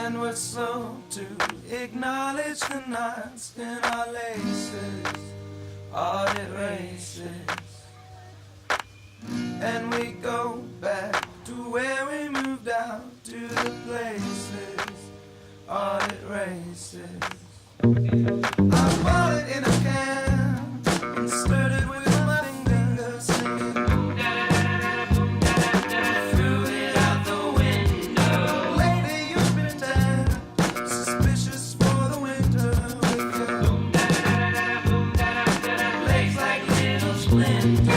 And we're slow to acknowledge the knots in our laces, audit races. And we go back to where we moved out, to the places, audit races. I bought it in a can and stirred it with my fingers, singing. Threw it out the window. Lately you've been dead, suspicious for the winter with your legs like little splinters.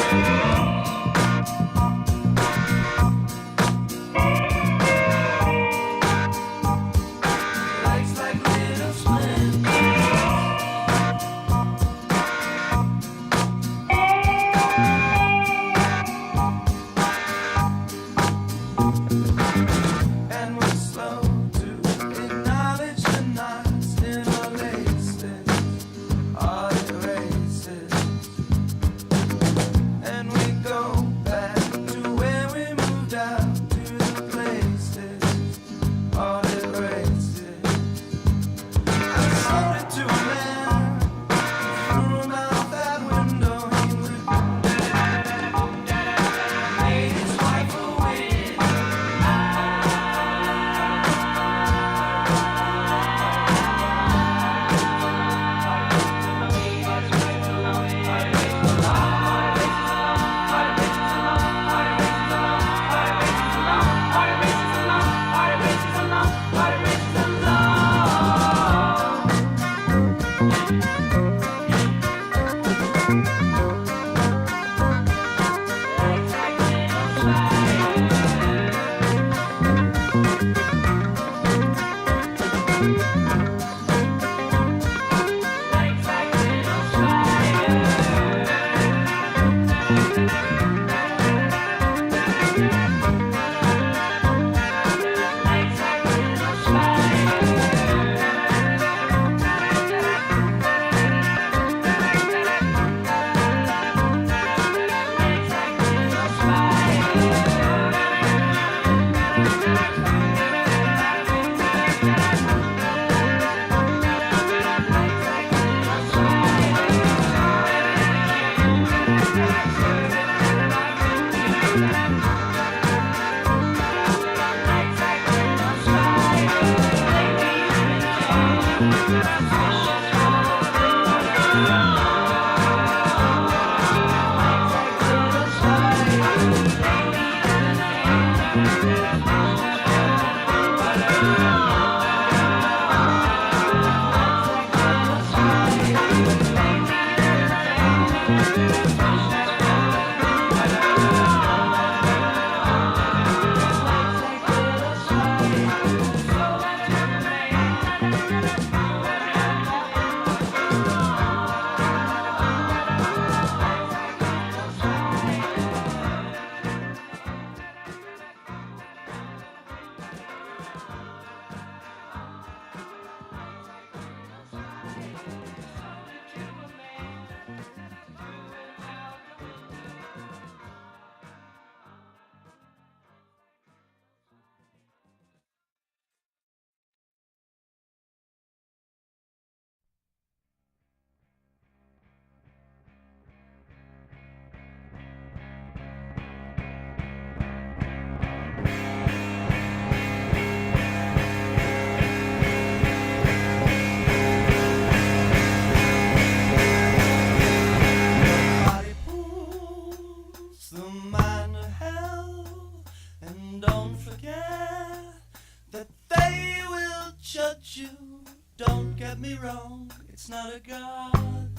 It's not a God,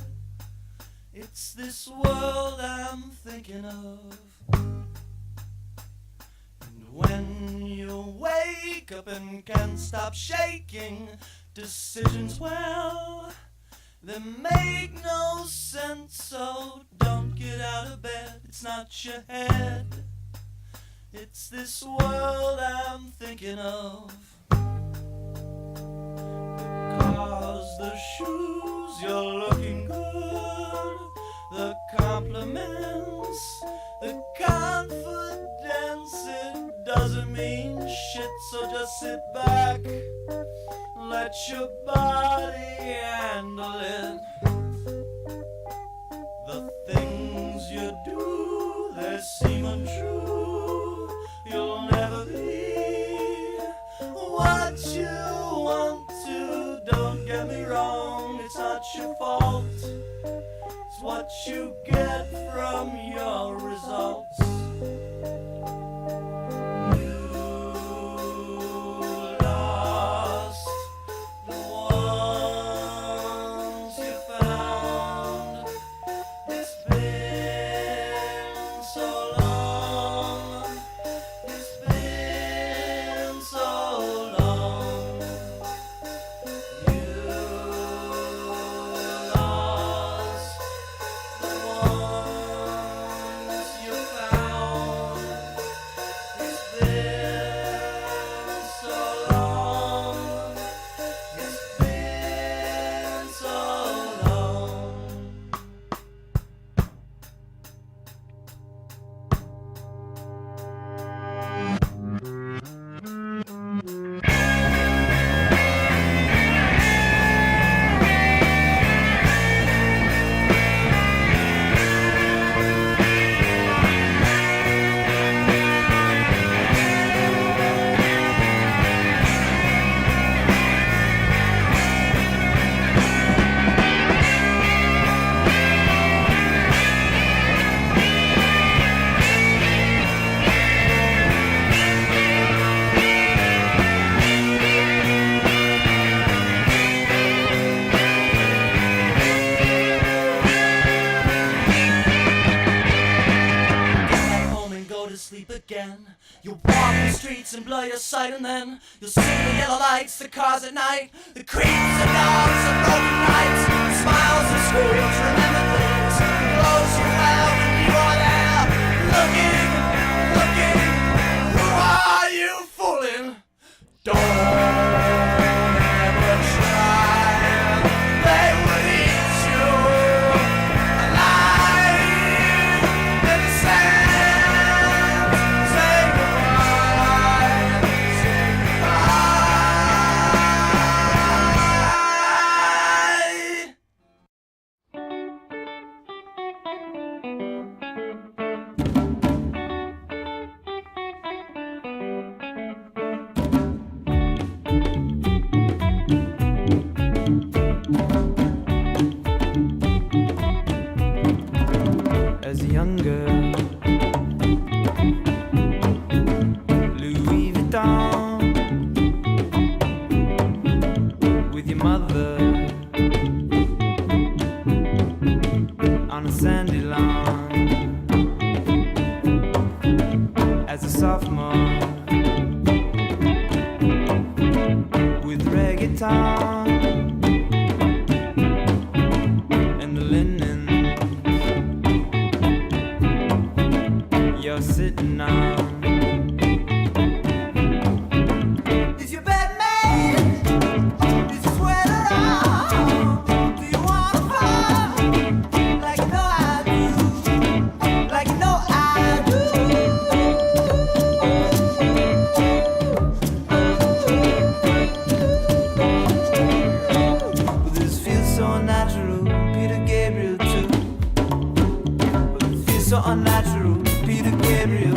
it's this world I'm thinking of. And when you wake up and can't stop shaking, decisions, well, they make no sense. So don't get out of bed, it's not your head, it's this world I'm thinking of. Because the shoes, you're looking good, the compliments, the confidence, it doesn't mean shit, so just sit back let your body handle it. The things you do, they seem untrue. You'll never be what you want to. Don't get me wrong, it's not your fault. It's what you get from your results. Sleep again. You'll walk the streets and blow your sight, and then you'll see the yellow lights, the cars at night, the creeps and dogs of broken nights, the smiles and screams, remember things, the clothes you have when you are there, looking, looking. Who are you fooling? Don't ever try. They will eat you alive in the sand. As a young girl, Louis Vuitton, with your mother on a sandy lawn. As a sophomore, with reggaeton and the linen you're sitting on. Is your bed made? Is your sweater on? Do you wanna fall? Like you know I do. Like you know I do. But this feels so unnatural, Peter Gabriel too. But it feels so unnatural, Peter Gabriel.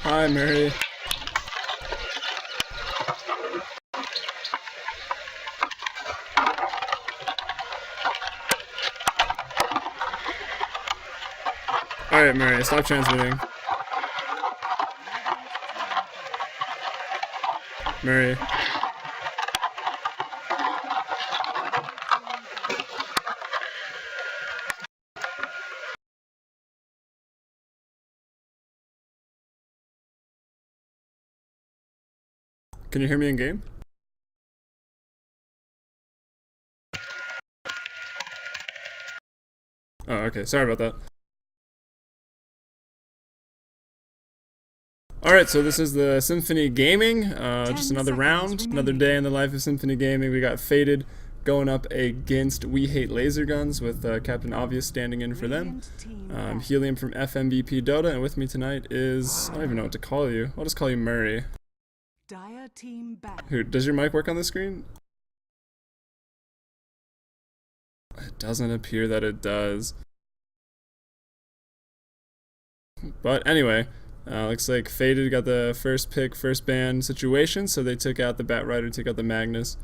Hi, Mary. Alright, Mary, stop transmitting. Mary. Can you hear me in game? Oh, okay. Sorry about that. Alright, so this is the Symphony Gaming. Just another round, another day in the life of Symphony Gaming. We got Faded going up against We Hate Laser Guns with Captain Obvious standing in for them. Helium from FMVP Dota, and with me tonight is, I don't even know what to call you. I'll just call you Murray. Dire team back. Who, does your mic work on the screen? It doesn't appear that it does. But anyway, looks like Faded got the first pick, first ban situation, so they took out the Batrider, took out the Magnus.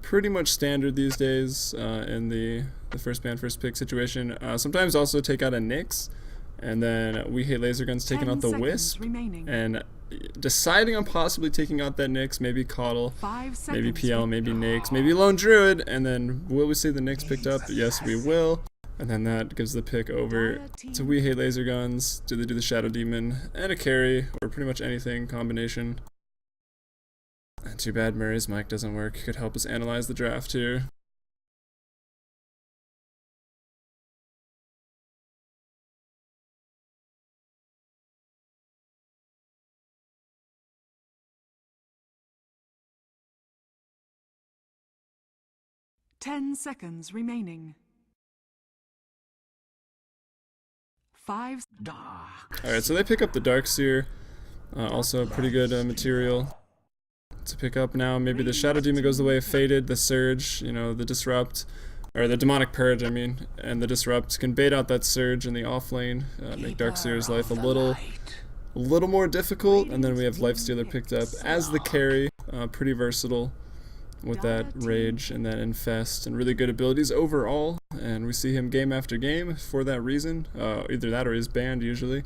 Pretty much standard these days in the first ban, first pick situation. Sometimes also take out a Nyx, and then We Hate Laser Guns taking out the Wisp, and deciding on possibly taking out that Nyx, maybe Coddle, maybe PL, maybe Nyx, maybe Lone Druid, and then will we see the Nyx picked up? Yes, we will. And then that gives the pick over to We Hate Laser Guns. Do they do the Shadow Demon and a carry, or pretty much anything combination? And too bad Murray's mic doesn't work. Could help us analyze the draft here. Ten seconds remaining. 5 dark. Alright, so they pick up the Darkseer. Also pretty good material to pick up now. Maybe the Shadow Demon goes the way of Faded, the Surge, you know, the Disrupt, or the Demonic Purge, I mean, and the Disrupt can bait out that Surge in the off lane, make Darkseer's life a little more difficult, and then we have Lifestealer picked up as the carry, pretty versatile with that Rage and that Infest, and really good abilities overall, and we see him game after game for that reason. Either that or he's banned usually.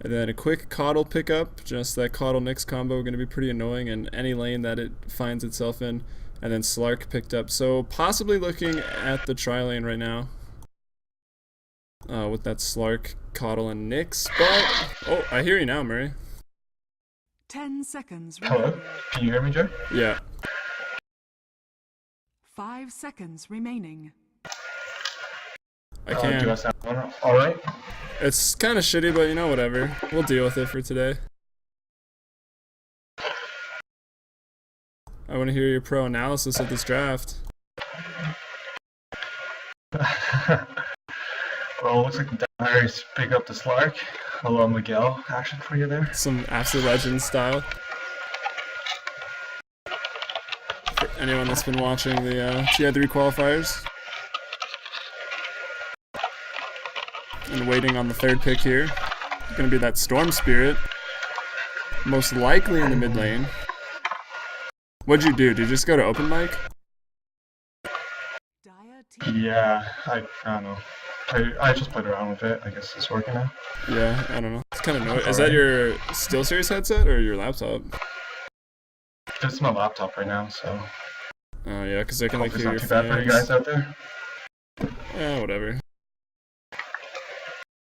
And then a quick Coddle pickup, just that Coddle Nyx combo going to be pretty annoying in any lane that it finds itself in. And then Slark picked up, so possibly looking at the tri-lane right now. With that Slark, Coddle, and Nyx, but... Oh, I hear you now, Murray. 10 seconds remaining. Hello? Can you hear me, Joe? Yeah. 5 seconds remaining. I can. Do I sound alright? It's kind of shitty, but you know, whatever. We'll deal with it for today. I want to hear your pro analysis of this draft. Well, looks like the Diaries pick up the Slark. Hello, Miguel. Action for you there. Some Absolute Legends style. For anyone that's been watching the TI3 qualifiers. And waiting on the third pick here. Gonna be that Storm Spirit. Most likely in the mid lane. What'd you do? Did you just go to open mic? Yeah, I don't know. I just played around with it. I guess it's working now. Yeah, I don't know. It's kind of annoying. Is that your SteelSeries headset or your laptop? It's my laptop right now, so. Oh yeah, because I can like It's hear not your too bad for you guys out there. Yeah, whatever.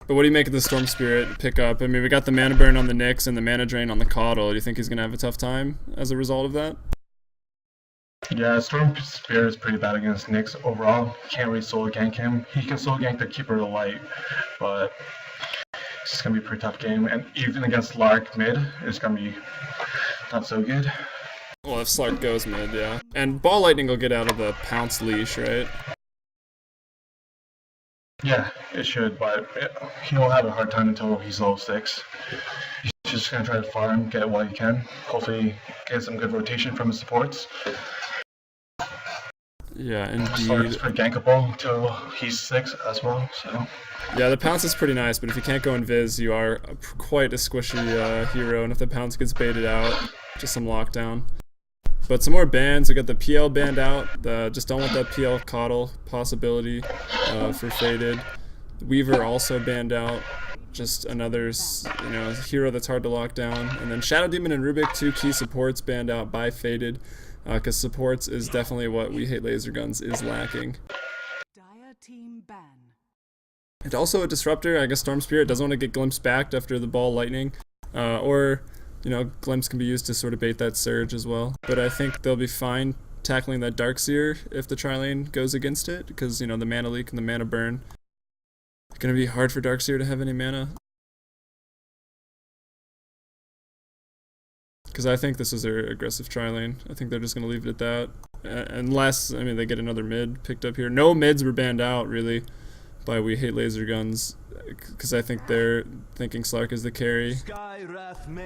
But what do you make of the Storm Spirit pickup? I mean, we got the mana burn on the Nyx and the mana drain on the Coddle. Do you think he's going to have a tough time as a result of that? Yeah, Storm Spirit is pretty bad against Nyx overall. Can't really solo gank him. He can solo gank the Keeper of the Light, but it's just going to be a pretty tough game. And even against Lark mid, it's going to be not so good. Well, if Slark goes mid, yeah. And Ball Lightning will get out of the Pounce leash, right? Yeah, it should, but he'll have a hard time until he's level 6. He's just going to try to farm, get what he can. Hopefully get some good rotation from his supports. Yeah, Slark indeed. is pretty gankable until he's 6 as well, so. Yeah, the Pounce is pretty nice, but if you can't go in Viz, you are quite a squishy hero, and if the Pounce gets baited out, just some lockdown. But some more bans. We got the PL banned out. Just don't want that PL Coddle possibility for Faded. Weaver also banned out. Just another, hero that's hard to lock down. And then Shadow Demon and Rubik, 2 key supports banned out by Faded. Because supports is definitely what We Hate Laser Guns is lacking. Dire team ban. And also a disruptor. I guess Storm Spirit doesn't want to get glimpsed back after the Ball Lightning. Glimpse can be used to sort of bait that Surge as well. But I think they'll be fine tackling that Darkseer if the tri-lane goes against it, because, the mana leak and the mana burn. It's going to be hard for Darkseer to have any mana. Because I think this is their aggressive tri-lane. I think they're just going to leave it at that. unless, I mean, they get another mid picked up here. No mids were banned out, really, by We Hate Laser Guns, because I think they're thinking Slark is the carry.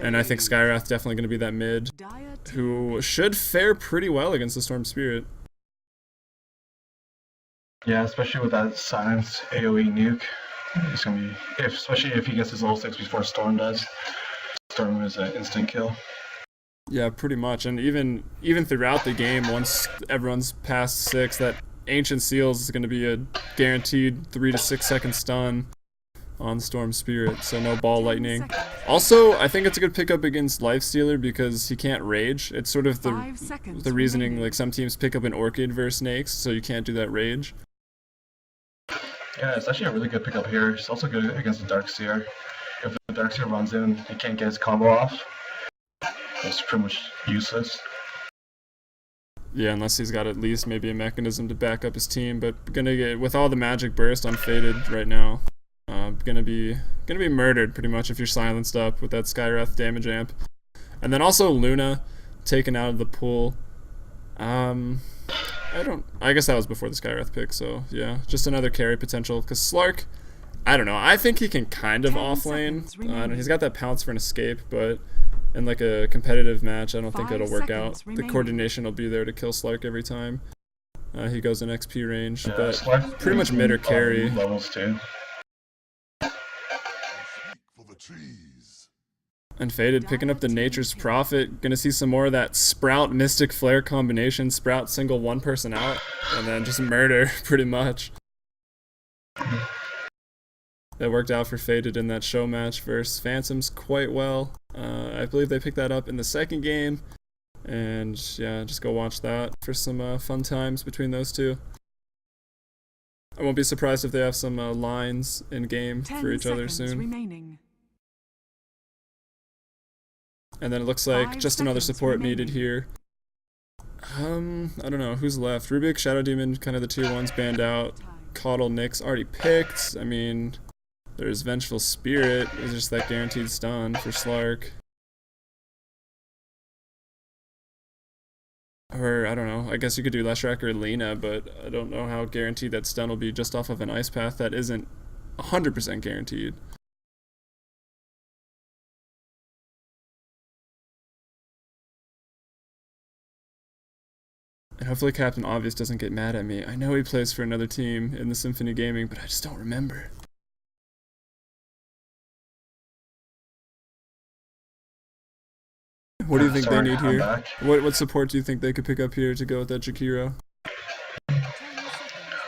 And I think Skyrath definitely going to be that mid, who should fare pretty well against the Storm Spirit. Yeah, especially with that silenced AoE nuke. It's gonna be, especially if he gets his level 6 before Storm does. Storm is an instant kill. Yeah, pretty much. And even throughout the game, once everyone's past 6, that Ancient Seals is going to be a guaranteed 3 to 6 second stun on Storm Spirit, so no ball lightning. Also, I think it's a good pickup against Lifestealer because he can't rage. It's sort of the reasoning, like some teams pick up an Orchid versus Snakes, so you can't do that rage. Yeah, it's actually a really good pickup here. It's also good against the Darkseer. If the Darkseer runs in, he can't get his combo off. It's pretty much useless. Yeah, unless he's got at least maybe a mechanism to back up his team. But gonna get, with all the magic burst on Faded right now, gonna be murdered pretty much if you're silenced up with that Skyrath damage amp. And then also Luna taken out of the pool. I guess that was before the Skyrath pick, so yeah, just another carry potential. Because Slark, I don't know, I think he can kind of offlane. He's got that pounce for an escape, but in like a competitive match, I don't think it'll work out. The coordination will be there to kill Slark every time he goes in XP range, but Slark pretty much mid or carry. Levels too. And Faded picking up the Nature's Prophet. Gonna see some more of that Sprout Mystic Flare combination. Sprout single one person out, and then just murder, pretty much. That worked out for Faded in that show match versus Phantoms quite well. I believe they picked that up in the second game. And yeah, just go watch that for some fun times between those two. I won't be surprised if they have some lines in game for each other soon. Remaining. And then it looks like just another support needed here. I don't know, who's left? Rubik, Shadow Demon, kind of the tier 1s banned out. Caudal, Nyx already picked. I mean, there's Vengeful Spirit. It's just that guaranteed stun for Slark. Or, I don't know, I guess you could do Leshrac or Lena, but I don't know how guaranteed that stun will be just off of an Ice Path that isn't 100% guaranteed. And hopefully Captain Obvious doesn't get mad at me. I know he plays for another team in the Symphony Gaming, but I just don't remember. What do you think they need here? What support do you think they could pick up here to go with that Jakiro?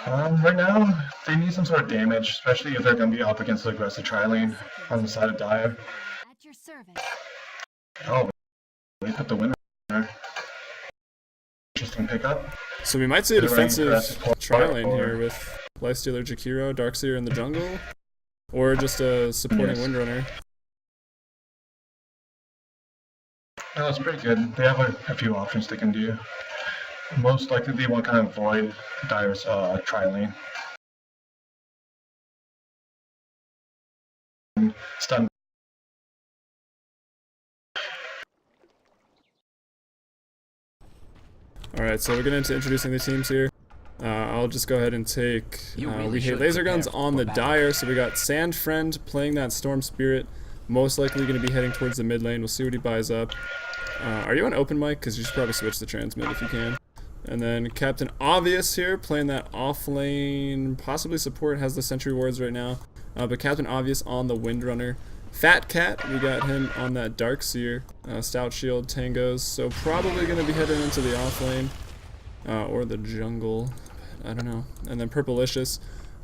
Right now, they need some sort of damage, especially if they're going to be up against the aggressive tri-lane on the side of Dire. At your service. Oh, they put the winner there. Interesting pickup. So we might see a defensive tri-lane here with Lifestealer, Jakiro, Darkseer in the jungle, or just a supporting Windrunner. No, it's pretty good. They have a few options they can do. Most likely they want to kind of avoid Dire's tri-lane. Stun. Alright, so we're getting into introducing the teams here. I'll just go ahead and take We Hate Laser Guns on the Dire. So we got Sand Friend playing that Storm Spirit. Most likely going to be heading towards the mid lane. We'll see what he buys up. Are you on open mic? Because you should probably switch the transmit if you can. And then Captain Obvious here playing that off lane. Possibly support, has the Sentry Wards right now. But Captain Obvious on the Windrunner. Fat Cat, we got him on that Darkseer. Stout Shield, Tangos. So probably going to be heading into the off lane. Or the jungle. I don't know. And then Purplicious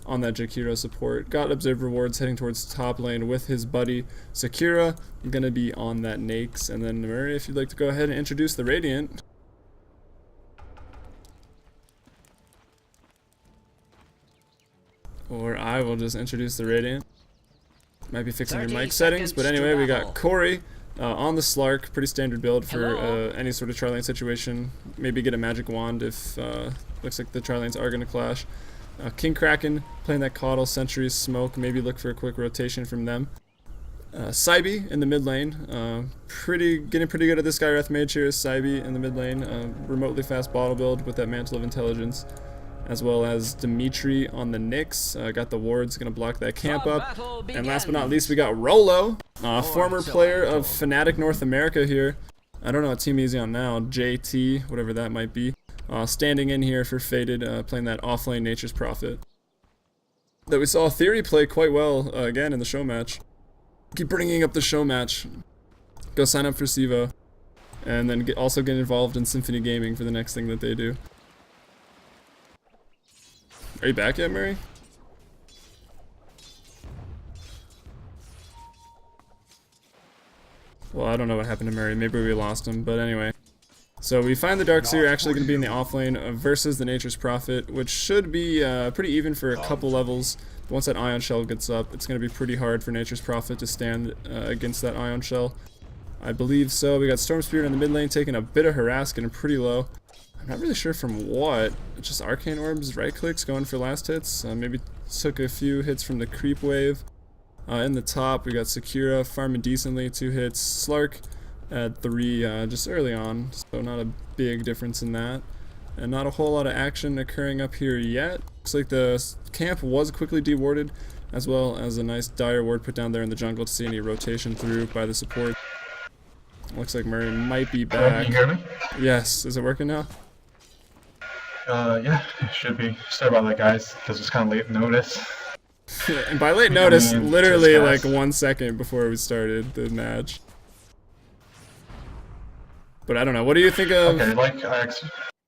on that Jakiro support. Got Observe Rewards heading towards top lane with his buddy Sakura. Gonna be on that Nakes. And then Murray, if you'd like to go ahead and introduce the Radiant. Or I will just introduce the Radiant. Might be fixing your mic settings, but anyway, we got Corey on the Slark. Pretty standard build for any sort of tri-lane situation. Maybe get a magic wand if looks like the tri-lanes are gonna clash. King Kraken playing that Caudal, Sentries, Smoke. Maybe look for a quick rotation from them. Saibi in the mid lane, getting pretty good at this Skywrath Mage here. Saibi in the mid lane, remotely fast bottle build with that Mantle of Intelligence, as well as Dimitri on the Nyx. Got the wards, gonna block that camp up. And last but not least, we got Rolo, former player of Fnatic North America here. I don't know what team he's on now, JT, whatever that might be. Standing in here for Faded, playing that offlane Nature's Prophet that we saw Theory play quite well again in the show match. Keep bringing up the show match. Go sign up for Sivo, and then also get involved in Symphony Gaming for the next thing that they do. Are you back yet, Murray? Well, I don't know what happened to Murray. Maybe we lost him, but anyway. So we find the Darkseer actually going to be in the offlane versus the Nature's Prophet, which should be pretty even for a couple levels. But once that Ion Shell gets up, it's going to be pretty hard for Nature's Prophet to stand against that Ion Shell. I believe so. We got Storm Spirit in the mid lane taking a bit of harass, getting pretty low. I'm not really sure from what. Just Arcane Orbs, right clicks, going for last hits. Maybe took a few hits from the creep wave. In the top, we got Sakura farming decently, 2 hits. Slark at 3 just early on, so not a big difference in that. And not a whole lot of action occurring up here yet. Looks like the camp was quickly dewarded, as well as a nice dire ward put down there in the jungle to see any rotation through by the support. Looks like Murray might be back. Can you hear me? Yes, is it working now? Yeah, it should be. Sorry about that, guys. This was kind of late notice. And by late notice, I mean, literally like just 1 second before we started the match. But I don't know. What do you think of? Okay, like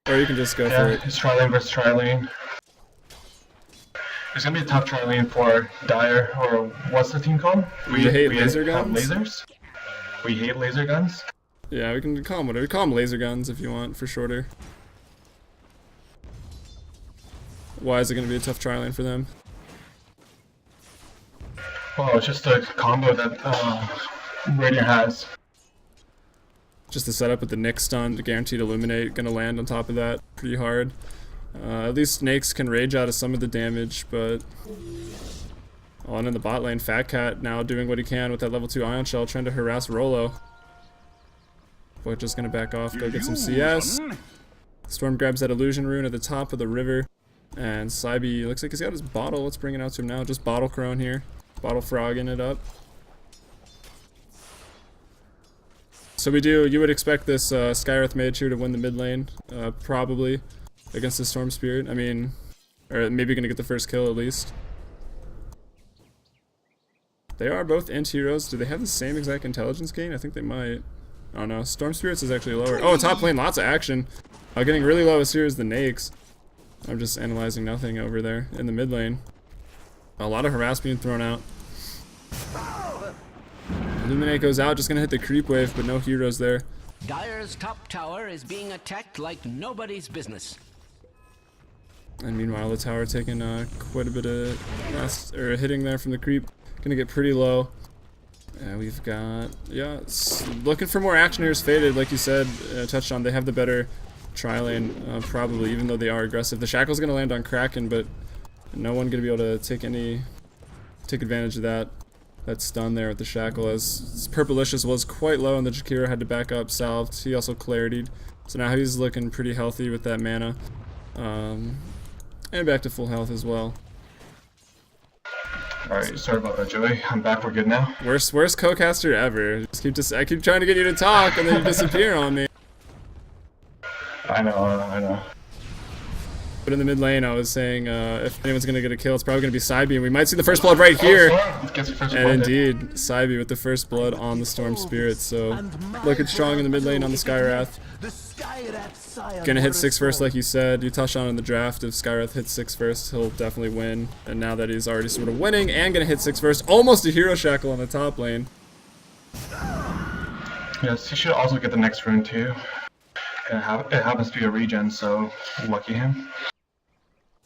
Or you can just go yeah, for it. it's tri-lane versus tri-lane. It's gonna be a tough tri-lane for Dire, or what's the team called? We hate laser have guns? lasers? We hate laser guns? Yeah, we can call them whatever. We call them laser guns if you want, for shorter. Why is it going to be a tough tri-lane for them? Well, it's just a combo that Radiant has. Just the setup with the Nyx stun, the guaranteed illuminate, gonna land on top of that pretty hard. At least Snakes can rage out of some of the damage, but on in the bot lane, Fat Cat now doing what he can with that level 2 Ion Shell, trying to harass Rolo. But just gonna back off, go get some CS. Storm grabs that illusion rune at the top of the river, and Saibi looks like he's got his bottle. Let's bring it out to him now. Just bottle crone here, bottle frogging it up. So you would expect this Skywrath Mage here to win the mid lane, probably, against the Storm Spirit. I mean, or maybe gonna get the first kill at least. They are both int heroes. Do they have the same exact intelligence gain? I think they might. Oh no, Storm Spirits is actually lower. Oh, top lane, lots of action. Getting really low as here is the Nakes. I'm just analyzing nothing over there in the mid lane. A lot of harass being thrown out. Illuminate goes out, just gonna hit the creep wave, but no heroes there. Dire's top tower is being attacked like nobody's business. And meanwhile, the tower taking quite a bit of hitting there from the creep. Gonna get pretty low. We've got, yeah, looking for more action here is Faded, like you said, touched on. They have the better tri-lane, probably, even though they are aggressive. The Shackle's gonna land on Kraken, but no one gonna be able to take advantage of that stun there with the Shackle, as Purplicious was quite low and the Jakiro had to back up salved. He also clarity'd, so now he's looking pretty healthy with that mana, and back to full health as well. Alright, sorry about that, Joey. I'm back, we're good now. Worst co-caster ever. I keep trying to get you to talk and then you disappear on me. I know. But in the mid lane, I was saying if anyone's gonna get a kill, it's probably gonna be Saibi, and we might see the first blood right here. And indeed, Saibi with the first blood on the Storm Spirit. So looking strong in the mid lane on the Skywrath. Gonna hit 6 first, like you said. You touched on in the draft. If Skywrath hits 6 first, he'll definitely win. And now that he's already sort of winning and gonna hit 6 first, almost a hero shackle on the top lane. Yes, he should also get the next rune too. It happens to be a regen, so lucky him.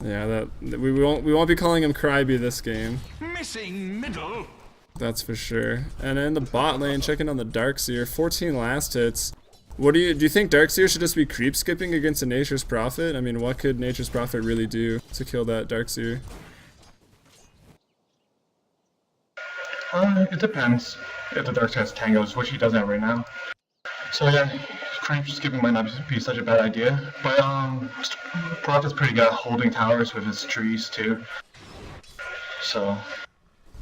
Yeah, we won't be calling him Cryby this game. Missing middle. That's for sure. And in the bot lane, checking on the Darkseer, 14 last hits. Do you think Darkseer should just be creep skipping against a Nature's Prophet? I mean, what could Nature's Prophet really do to kill that Darkseer? It depends if the Darkseer has tangos, which he doesn't have right now. So yeah, creep skipping might not be such a bad idea. But Prof is pretty good at holding towers with his trees too. So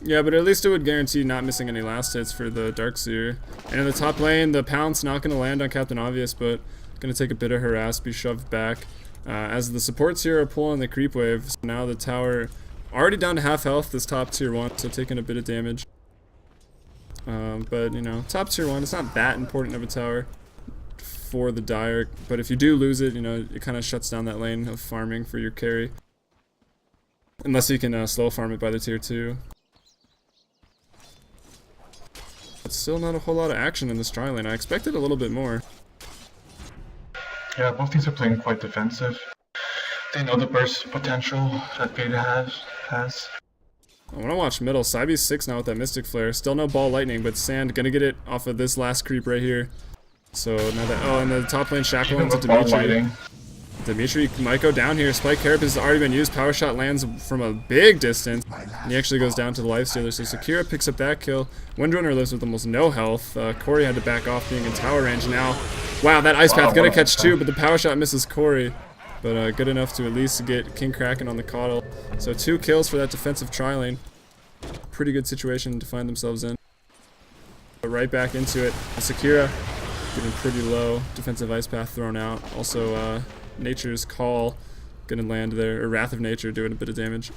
Yeah, but at least it would guarantee not missing any last hits for the Darkseer. And in the top lane, the Pounce not going to land on Captain Obvious, but going to take a bit of harass, be shoved back. As the supports here are pulling the creep wave, so now the tower already down to half health, this top tier 1, so taking a bit of damage. But, you know, top tier 1, it's not that important of a tower for the Dire, but if you do lose it, you know, it kind of shuts down that lane of farming for your carry. Unless you can slow farm it by the tier 2. But still not a whole lot of action in this tri lane. I expected a little bit more. yeah, both teams are playing quite defensive. They know the burst potential that Beta has. I want to watch middle. Cybe's 6 now with that Mystic Flare. Still no Ball Lightning, but Sand gonna get it off of this last creep right here. So now that, oh, and the top lane Shackle into Dimitri. Dimitri might go down here. Spike Carapace has already been used. Power Shot lands from a big distance. And he actually goes down to the Lifestealer. So Sakura picks up that kill. Windrunner lives with almost no health. Corey had to back off being in tower range now. Wow, that Ice Path gonna catch 2, but the Power Shot misses Corey. But good enough to at least get King Kraken on the Coddle. So 2 kills for that defensive tri lane. Pretty good situation to find themselves in. But right back into it. Sakura getting pretty low. Defensive Ice Path thrown out. Also, Nature's Call gonna land there. Or Wrath of Nature doing a bit of damage.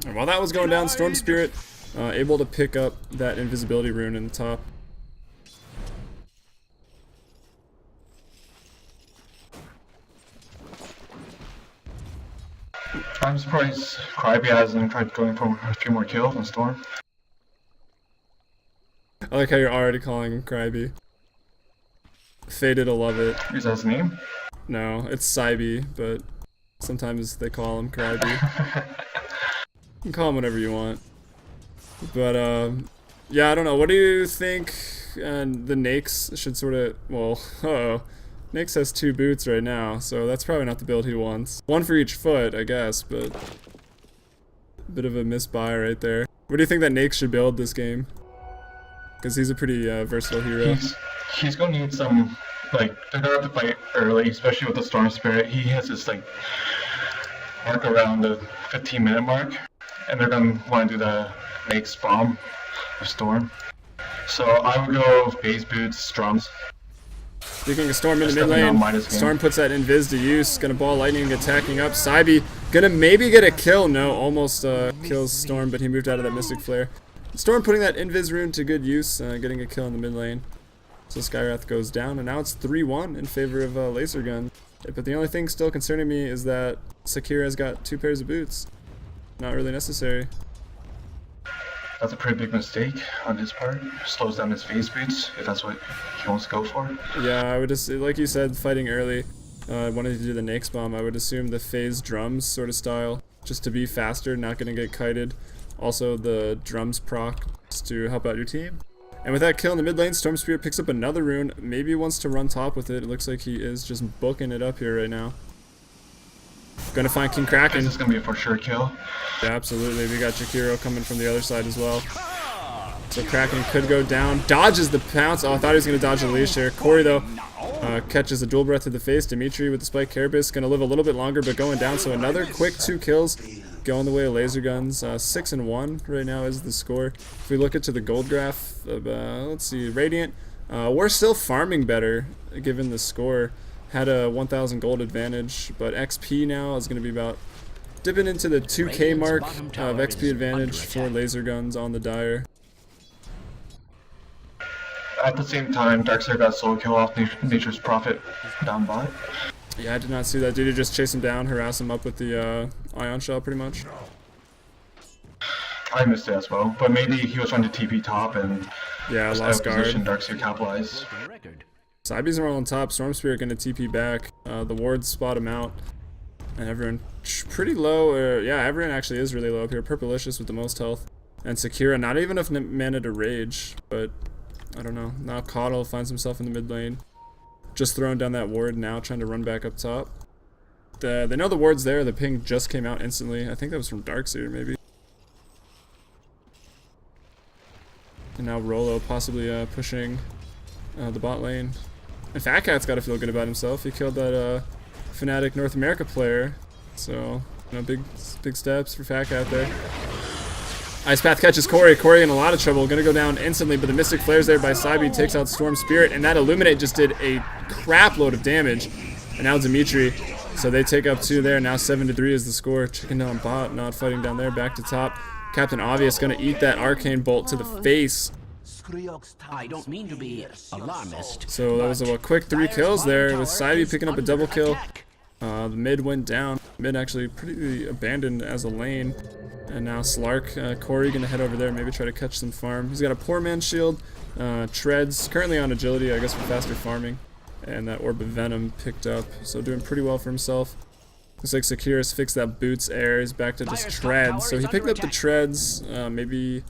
And while that was going down, Storm Spirit able to pick up that invisibility rune in the top. I'm surprised Crybaby hasn't tried going for a few more kills on Storm. I like how you're already calling him Crybaby. Faded will love it. Is that his name? No, it's Cybe, but sometimes they call him Crybaby. You can call him whatever you want. But, yeah, I don't know. What do you think the Nakes should sort of, well, uh-oh. Nyx has 2 boots right now, so that's probably not the build he wants. 1 for each foot, I guess, but a bit of a misbuy right there. What do you think that Nyx should build this game? Because he's a pretty versatile hero. He's gonna need some, like, they're gonna have to fight early, especially with the Storm Spirit. He has this, like, mark around the 15-minute mark, and they're gonna want to do the Nyx bomb of Storm. So I would go Phase Boots, Drums. Speaking of Storm in the mid lane, Storm puts that Invis to use, gonna Ball Lightning attacking up. Cybe gonna maybe get a kill, no, almost kills Storm, but he moved out of that Mystic Flare. Storm putting that Invis rune to good use, getting a kill in the mid lane. So Skywrath goes down, and now it's 3-1 in favor of Laser Gun. But the only thing still concerning me is that Sakura's got 2 pairs of boots. Not really necessary. That's a pretty big mistake on his part. Slows down his phase boots, if that's what he wants to go for. Yeah, I would just, like you said, fighting early. Wanted to do the Nyx bomb. I would assume the phase drums sort of style, just to be faster, not gonna get kited. Also the drums proc, just to help out your team. And with that kill in the mid lane, Storm Spirit picks up another rune. Maybe he wants to run top with it. It looks like he is just booking it up here right now. Gonna find King Kraken. This is gonna be a for sure kill. Yeah, absolutely. We got Jakiro coming from the other side as well. So Kraken could go down. Dodges the pounce. Oh, I thought he was going to dodge a leash here. Corey, though, catches a dual breath to the face. Dimitri with the Spike Carapace. Going to live a little bit longer, but going down. So another quick 2 kills. Going the way of Laser Guns. 6-1 right now is the score. If we look into the gold graph, let's see, Radiant. We're still farming better, given the score. Had a 1,000 gold advantage, but XP now is going to be about dipping into the 2k mark of XP advantage for Laser Guns on the Dire. At the same time, Darkseer got solo kill off Nature's Prophet down bot. Yeah, I did not see that. Did he just chase him down, harass him up with the Ion Shell pretty much? I missed it as well, but maybe he was trying to TP top and yeah, lost guard. Darkseer capitalized. Cybe's are on top. Storm Spirit gonna TP back. The wards spot him out. And everyone pretty low, yeah, everyone actually is really low up here. Purplicious with the most health. And Sakura, not even enough mana to rage, but I don't know. Now Coddle finds himself in the mid lane. Just throwing down that ward now, trying to run back up top. They know the ward's there, the ping just came out instantly. I think that was from Darkseer, maybe. And now Rolo possibly pushing the bot lane. And Fat Cat's got to feel good about himself. He killed that Fnatic North America player. So, you know, big steps for Fat Cat there. Ice Path catches Corey. Corey in a lot of trouble. Gonna go down instantly, but the Mystic Flares there by Saibi takes out Storm Spirit, and that Illuminate just did a crap load of damage. And now Dimitri. So they take up 2 there. Now 7-3 is the score. Chicken down bot, not fighting down there. Back to top. Captain Obvious gonna eat that Arcane Bolt to the face. I don't mean to be alarmist. So that was a quick 3 kills there with Saibi picking up a double kill. The mid went down. Mid actually pretty abandoned as a lane. And now Slark, Corey gonna head over there, maybe try to catch some farm. He's got a poor man's shield. Treads currently on agility, I guess, for faster farming. And that Orb of Venom picked up, so doing pretty well for himself. Looks like Sakura's fixed that Boots air. He's back to just Treads. So he picked up the Treads. Maybe,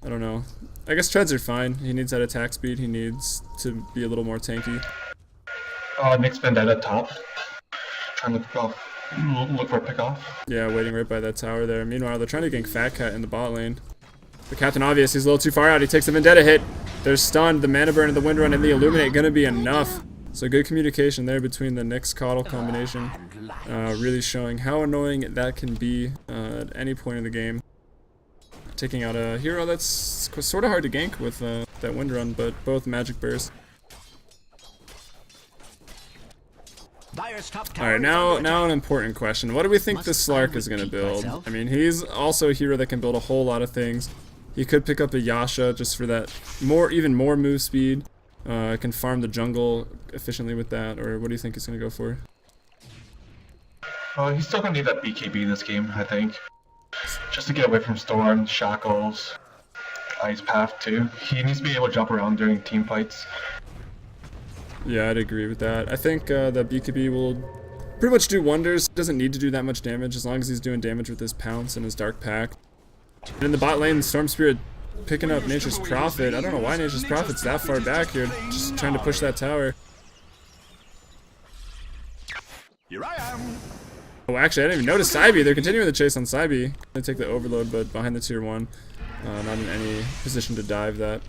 I don't know. I guess Treads are fine. He needs that attack speed. He needs to be a little more tanky. Nick's Vendetta top. Trying to look for a pick off. Yeah, waiting right by that tower there. Meanwhile, they're trying to gank Fat Cat in the bot lane. The Captain Obvious, he's a little too far out. He takes the Vendetta hit. They're stunned. The Mana Burn and the Wind Run and the Illuminate gonna be enough. So good communication there between the Nyx Coddle combination. Really showing how annoying that can be at any point in the game. Taking out a hero that's sort of hard to gank with that Wind Run, but both Magic Burst. Alright, now an important question. What do we think this Slark is going to build? I mean, he's also a hero that can build a whole lot of things. He could pick up a Yasha just for that even more move speed. Can farm the jungle efficiently with that, or what do you think he's going to go for? He's still going to need that BKB this game, I think. Just to get away from Storm, Shackles, Ice Path too. He needs to be able to jump around during team fights. Yeah, I'd agree with that. I think that BKB will pretty much do wonders. Doesn't need to do that much damage as long as he's doing damage with his Pounce and his Dark Pact. And in the bot lane, Storm Spirit picking up Nature's Prophet. I don't know why Nature's Prophet's that far back here, just trying to push that tower. Here I am. Oh, actually, I didn't even notice Saibi. They're continuing the chase on Saibi. They take the Overload, but behind the tier 1. Not in any position to dive that.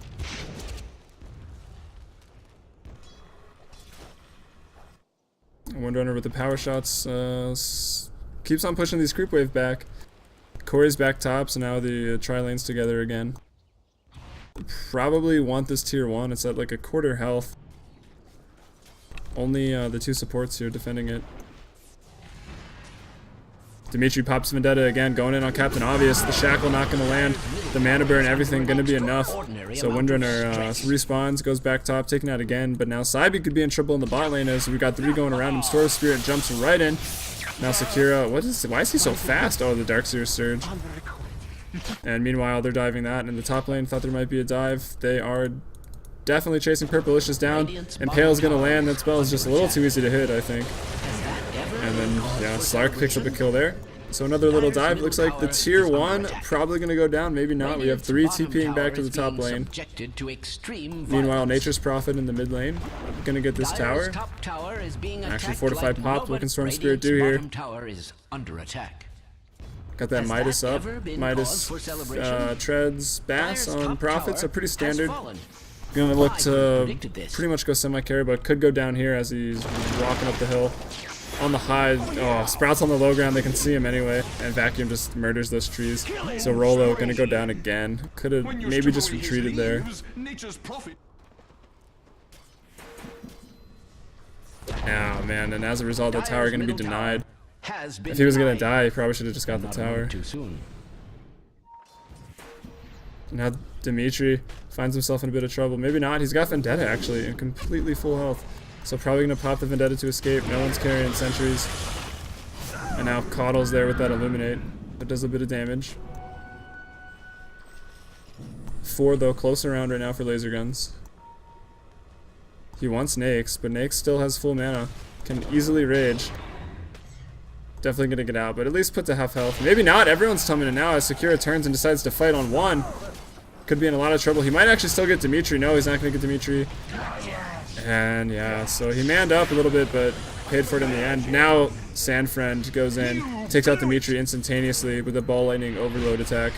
Windrunner with the power shots keeps on pushing these creep wave back. Corey's back top, so now the tri-lane's together again. Probably want this tier 1. It's at like a quarter health. Only the 2 supports here defending it. Dimitri pops Vendetta again, going in on Captain Obvious. The Shackle not going to land. The Mana Burn, everything going to be enough. So Windrunner respawns, goes back top, taken out again. But now Saibi could be in trouble in the bot lane as we got 3 going around him. Sword of Spirit jumps right in. Now Sakura, why is he so fast? Oh, the Darkseer Surge. And meanwhile, they're diving that. And in the top lane, thought there might be a dive. They are definitely chasing Purplicious down. Impale's going to land. That spell is just a little too easy to hit, I think. And then, yeah, Slark picks up a kill there. So another little dive. Looks like the tier 1 probably going to go down. Maybe not. We have 3 TPing back to the top lane. Meanwhile, Nature's Prophet in the mid lane. Going to get this tower. Actually, fortified pop. What can Storm Spirit do here? Got that Midas up. Midas treads Bass on Prophet, so pretty standard. Gonna look to pretty much go semi-carry, but could go down here as he's walking up the hill. On the high, oh, Sprout's on the low ground, they can see him anyway, and Vacuum just murders those trees. So Rolo gonna go down again. Could've maybe just retreated there. Oh man, and as a result, that tower gonna be denied. If he was gonna die, he probably should've just got the tower. Now Dimitri finds himself in a bit of trouble. Maybe not, he's got Vendetta actually, and completely full health. So probably going to pop the Vendetta to escape. No one's carrying sentries. And now Coddle's there with that Illuminate. That does a bit of damage. 4 though, close around right now for laser guns. He wants Nyx, but Nyx still has full mana. Can easily rage. Definitely going to get out, but at least put to half health. Maybe not, everyone's coming in now as Sakura turns and decides to fight on 1. Could be in a lot of trouble. He might actually still get Dimitri. No, he's not going to get Dimitri. And yeah, so he manned up a little bit, but paid for it in the end. Now Sandfriend goes in, takes out Dimitri instantaneously with a Ball Lightning Overload attack.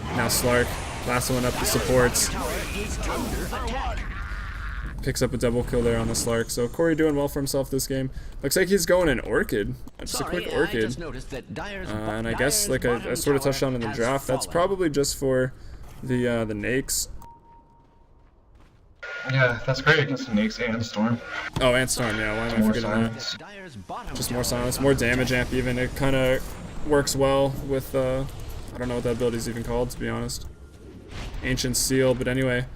Now Slark Last one up the supports. Picks up a double kill there on the Slark. So Corey doing well for himself this game. Looks like he's going an Orchid. Just a quick Orchid. And I guess like I sort of touched on in the draft. That's probably just for the Nakes. Yeah, that's great against the Nakes and the Storm. Oh, and Storm, yeah, why am I forgetting that? Just more silence, more damage amp even. It kind of works well with, I don't know what that ability is even called, to be honest. Ancient Seal, but anyway.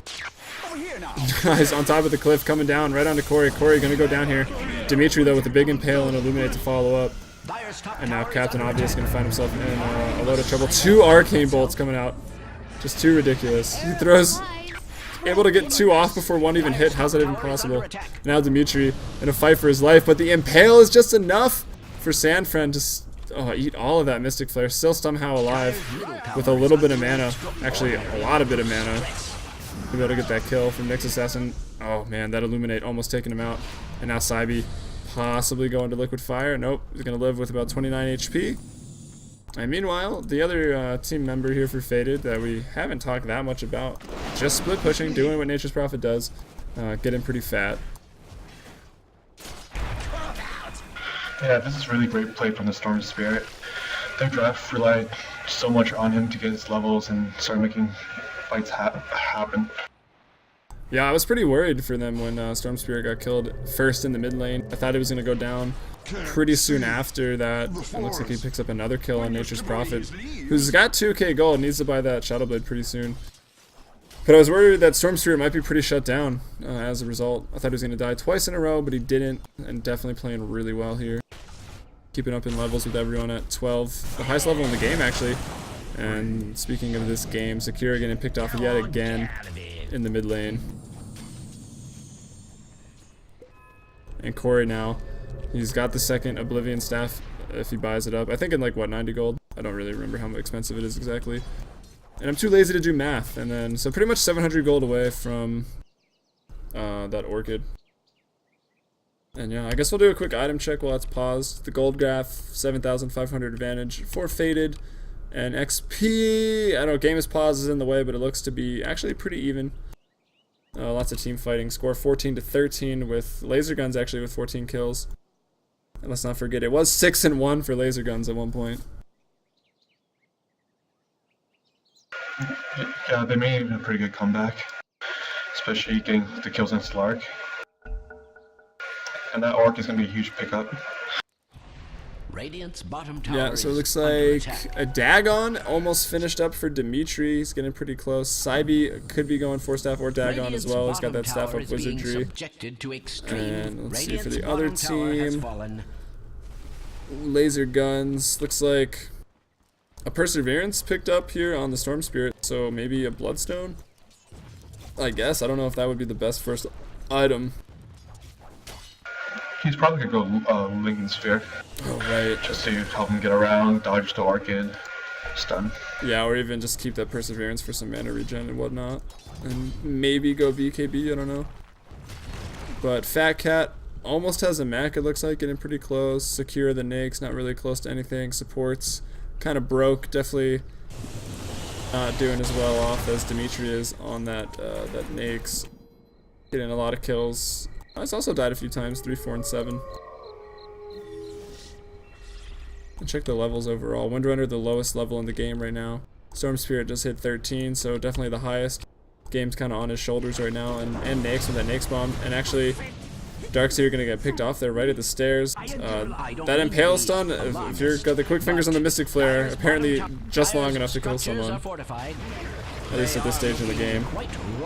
Guys on top of the cliff, coming down right onto Corey. Corey gonna go down here. Dimitri, though, with a big Impale and Illuminate to follow up. And now Captain Obvious gonna find himself in a load of trouble. 2 Arcane Bolts coming out. Just too ridiculous. He throws... Able to get 2 off before 1 even hit. How's that even possible? Now Dimitri in a fight for his life, but the Impale is just enough for Sanfren to eat all of that Mystic Flare. Still somehow alive with a little bit of mana. Actually, a lot of bit of mana. To be able to get that kill from Nyx Assassin. Oh man, that Illuminate almost taking him out. And now Saibi possibly going to Liquid Fire. Nope, he's going to live with about 29 HP. And meanwhile, the other team member here for Faded that we haven't talked that much about, just split pushing, doing what Nature's Prophet does, getting pretty fat. Yeah, this is really great play from the Storm Spirit. Their draft relied so much on him to get his levels and start making fights happen. Yeah, I was pretty worried for them when Storm Spirit got killed first in the mid lane. I thought he was going to go down pretty soon after that. It looks like he picks up another kill on Nature's Prophet, who's got 2k gold, needs to buy that Shadow Blade pretty soon. But I was worried that Storm Spirit might be pretty shut down as a result. I thought he was going to die twice in a row, but he didn't, and definitely playing really well here. Keeping up in levels with everyone at 12. The highest level in the game, actually. And speaking of this game, Sakura getting picked off yet again in the mid lane. And Corey now, he's got the second Oblivion Staff if he buys it up. I think in like, what, 90 gold? I don't really remember how expensive it is exactly. And I'm too lazy to do math. And then, so pretty much 700 gold away from that Orchid. And yeah, I guess we'll do a quick item check while it's paused. The gold graph, 7,500 advantage for Faded. And XP, I don't know, game is paused is in the way, but it looks to be actually pretty even. Lots of team fighting. Score 14-13 with laser guns, actually, with 14 kills. And let's not forget, it was 6-1 for laser guns at one point. Yeah, they made a pretty good comeback, especially getting the kills in Slark. And that Orc is going to be a huge pickup. Radiant's bottom tower. Yeah, so it looks like a Dagon almost finished up for Dimitri. He's getting pretty close. Saibi could be going 4-staff or Dagon as well. He's got that staff up wizardry. And let's see for the other team. Laser guns. Looks like a Perseverance picked up here on the Storm Spirit. So maybe a Bloodstone? I guess. I don't know if that would be the best first item. He's probably gonna go Lincoln Sphere. Oh, right. Just to help him get around, dodge the Orchid, stun. Yeah, or even just keep that Perseverance for some mana regen and whatnot. And maybe go BKB, I don't know. But Fat Cat almost has a mech, it looks like, getting pretty close. Secure the Nakes, not really close to anything. Supports, kind of broke, definitely not doing as well off as Dimitri is on that Nakes. Getting a lot of kills. It's also died a few times, 3, 4, and 7. And check the levels overall. Windrunner, the lowest level in the game right now. Storm Spirit just hit 13, so definitely the highest. Game's kind of on his shoulders right now, and Nyx with that Nyx bomb. And actually, Darkseer gonna get picked off there right at the stairs. That Impale stun, if you've got the quick fingers on the Mystic Flare, apparently just long enough to kill someone. At least at this stage of the game.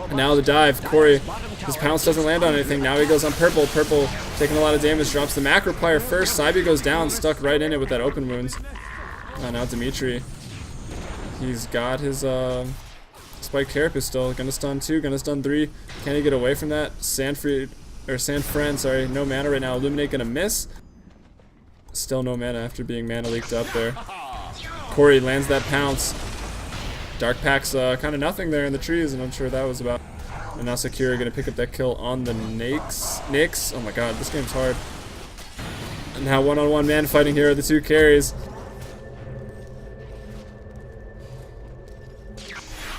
And now the dive. Corey, his pounce doesn't land on anything. Now he goes on purple. Purple taking a lot of damage. Drops the macro plier first. Saibi goes down, stuck right in it with that open wounds. Now Dimitri. He's got his Spike Carapace still. Gonna stun 2, gonna stun 3. Can he get away from that? Sanfren, sorry. No mana right now. Illuminate gonna miss. Still no mana after being mana leaked up there. Corey lands that pounce. Dark Pack's kind of nothing there in the trees, and I'm sure that was about. And now Sakura gonna pick up that kill on the Nyx. Oh my god, this game's hard. And now one-on-one man fighting here are the 2 carries.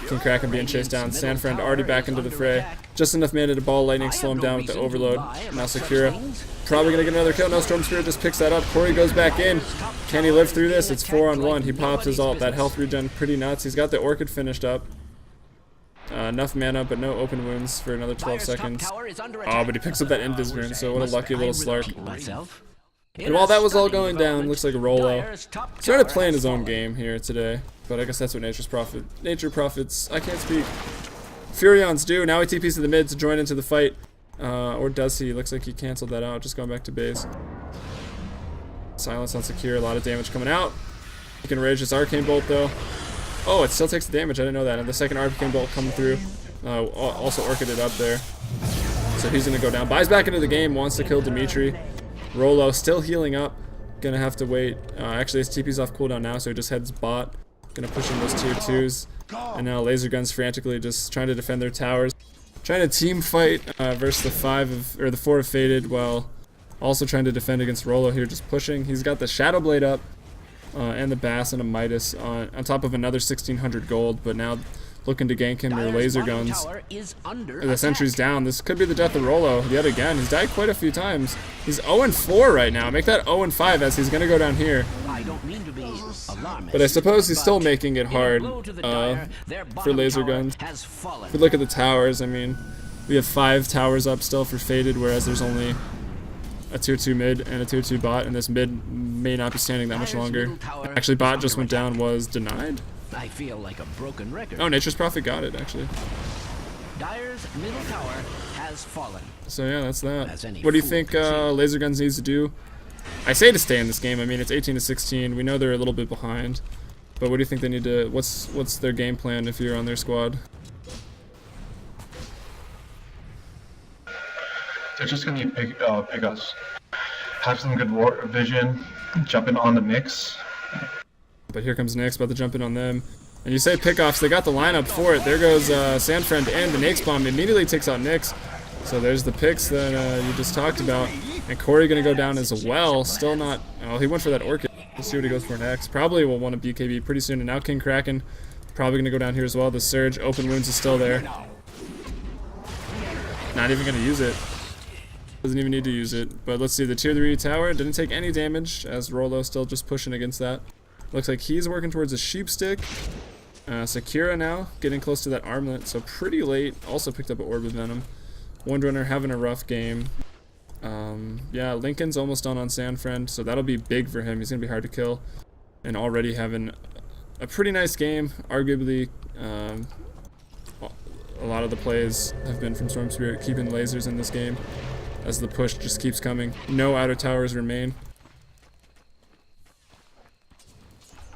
King Kraken being chased down. Sanfriend already back into the fray. Just enough mana to ball lightning, slow him down with the overload. Now Sakura probably gonna get another kill. No, Storm Spirit just picks that up. Corey goes back in. Can he live through this? It's 4-on-1. He pops his ult. That health regen pretty nuts. He's got the Orchid finished up. Enough mana, but no open wounds for another 12 seconds. Oh, but he picks up that Invis Rune, so what a lucky little Slark. And while that was all going down, looks like Rollo started playing his own game here today. But I guess that's what Nature Prophets, I can't speak. Furions do. Now he TPs to the mid to join into the fight. Or does he? Looks like he canceled that out, just going back to base. Silence on Secure, a lot of damage coming out. He can rage his Arcane Bolt though. Oh, it still takes the damage, I didn't know that. And the second Arcane Bolt coming through. Also Orchided up there. So he's gonna go down. Buys back into the game, wants to kill Dimitri. Rollo still healing up. Gonna have to wait. Actually, his TP's off cooldown now, so he just heads bot. Gonna push in those tier 2s. And now Laser Guns frantically just trying to defend their towers. Trying to team fight versus the 4 of Faded, while also trying to defend against Rollo here, just pushing. He's got the Shadow Blade up and the Bass and a Midas on top of another 1600 gold, but now looking to gank him, your Laser Guns. The sentry's down. This could be the death of Rollo yet again. He's died quite a few times. He's 0-4 right now. Make that 0-5 as he's gonna go down here. But I suppose he's still making it hard for Laser Guns. If we look at the towers, I mean, we have 5 towers up still for Faded, whereas there's only a tier 2 mid and a tier 2 bot, and this mid may not be standing that much longer. Actually, bot just went down, was denied. I feel like a broken record. Oh, Nature's Prophet got it, actually. Dire's middle tower has fallen. So yeah, that's that. What do you think Laser Guns needs to do? I say to stay in this game. I mean, it's 18-16. We know they're a little bit behind. But what do you think they need to... What's their game plan if you're on their squad? They're just going to need pick us. Have some good vision, jump in on the mix. But here comes Nyx, about to jump in on them. And you say pickoffs, they got the lineup for it. There goes Sandfriend, and the Nyx bomb immediately takes out Nyx. So there's the picks that you just talked about. And Corey gonna go down as well. Still not... Oh, he went for that Orchid. We'll see what he goes for next. Probably will want a BKB pretty soon. And now King Kraken probably gonna go down here as well. The Surge, open wounds is still there. Not even gonna use it. Doesn't even need to use it. But let's see, the tier 3 tower didn't take any damage, as Rollo still just pushing against that. Looks like he's working towards a sheep stick. Sakura now getting close to that armlet, so pretty late. Also picked up an Orb of Venom. Windrunner having a rough game. Yeah, Lincoln's almost done on Sandfriend, so that'll be big for him. He's gonna be hard to kill, and already having a pretty nice game. Arguably, a lot of the plays have been from Storm Spirit keeping lasers in this game, as the push just keeps coming. No outer towers remain.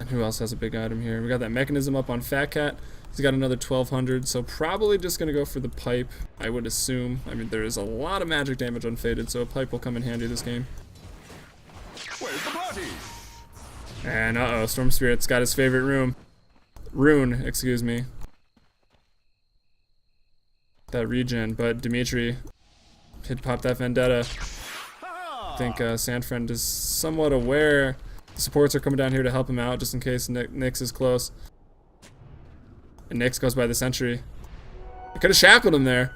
And who else has a big item here? We got that mechanism up on Fat Cat. He's got another 1200, so probably just gonna go for the pipe, I would assume. I mean, there is a lot of magic damage on Faded, so a pipe will come in handy this game. Where's the party? And uh-oh, Storm Spirit's got his favorite rune, excuse me. That regen, but Dimitri hit pop that Vendetta. I think Sandfriend is somewhat aware. The supports are coming down here to help him out, just in case Nyx is close. And Nyx goes by the sentry. I could have shackled him there.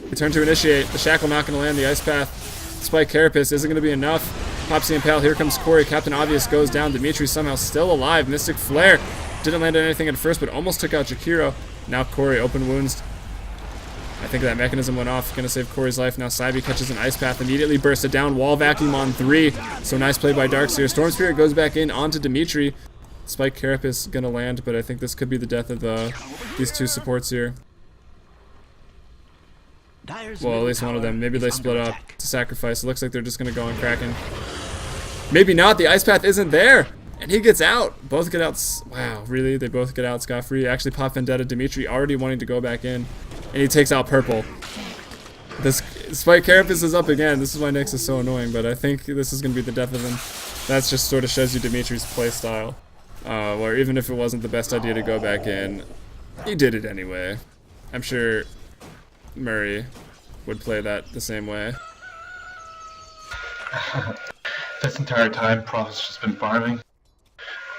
Return to initiate. The shackle not going to land. The Ice Path. Spike Carapace isn't going to be enough. Popsy and Pal. Here comes Corey. Captain Obvious goes down. Dimitri somehow still alive. Mystic Flare. Didn't land on anything at first, but almost took out Jakiro. Now Corey, open wounds. I think that mechanism went off. Gonna save Corey's life. Now Saibi catches an Ice Path. Immediately bursted down. Wall vacuum on 3. So nice play by Darkseer. Storm Spirit goes back in onto Dimitri. Spike Carapace gonna land, but I think this could be the death of these two supports here. Well, at least one of them. Maybe they split up to sacrifice. It looks like they're just gonna go on Kraken. Maybe not. The Ice Path isn't there. And he gets out. Both get out. Wow, really? They both get out scot-free. Actually, pop Vendetta. Dimitri already wanting to go back in. And he takes out Purple. This Spike Carapace is up again. This is why Nyx is so annoying, but I think this is going to be the death of him. That just sort of shows you Dimitri's playstyle. Where even if it wasn't the best idea to go back in, he did it anyway. I'm sure Murray would play that the same way. This entire time, Prof's just been farming.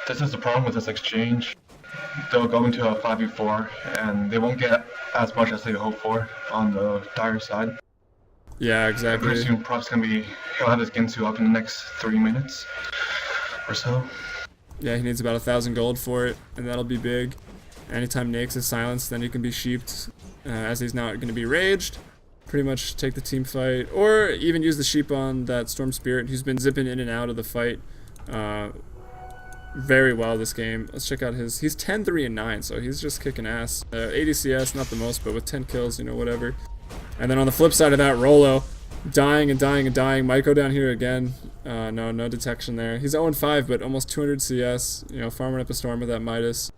This is the problem with this exchange. they'll go into a 5v4, and they won't get as much as they hope for on the Dire side. Yeah, exactly. Pretty soon, Prof's gonna be, he'll have his Ginsu up in the next 3 minutes or so. Yeah, he needs about 1,000 gold for it, and that'll be big. Anytime Nyx is silenced, then he can be sheeped, as he's not going to be raged. Pretty much take the team fight, or even use the sheep on that Storm Spirit, who's been zipping in and out of the fight very well this game. Let's check out his. He's 10, 3, and 9, so he's just kicking ass. 80 CS, not the most, but with 10 kills, you know, whatever. And then on the flip side of that, Rolo, dying and dying and dying. Might go down here again. No detection there. He's 0-5, but almost 200 CS. You know, farming up a storm with that Midas.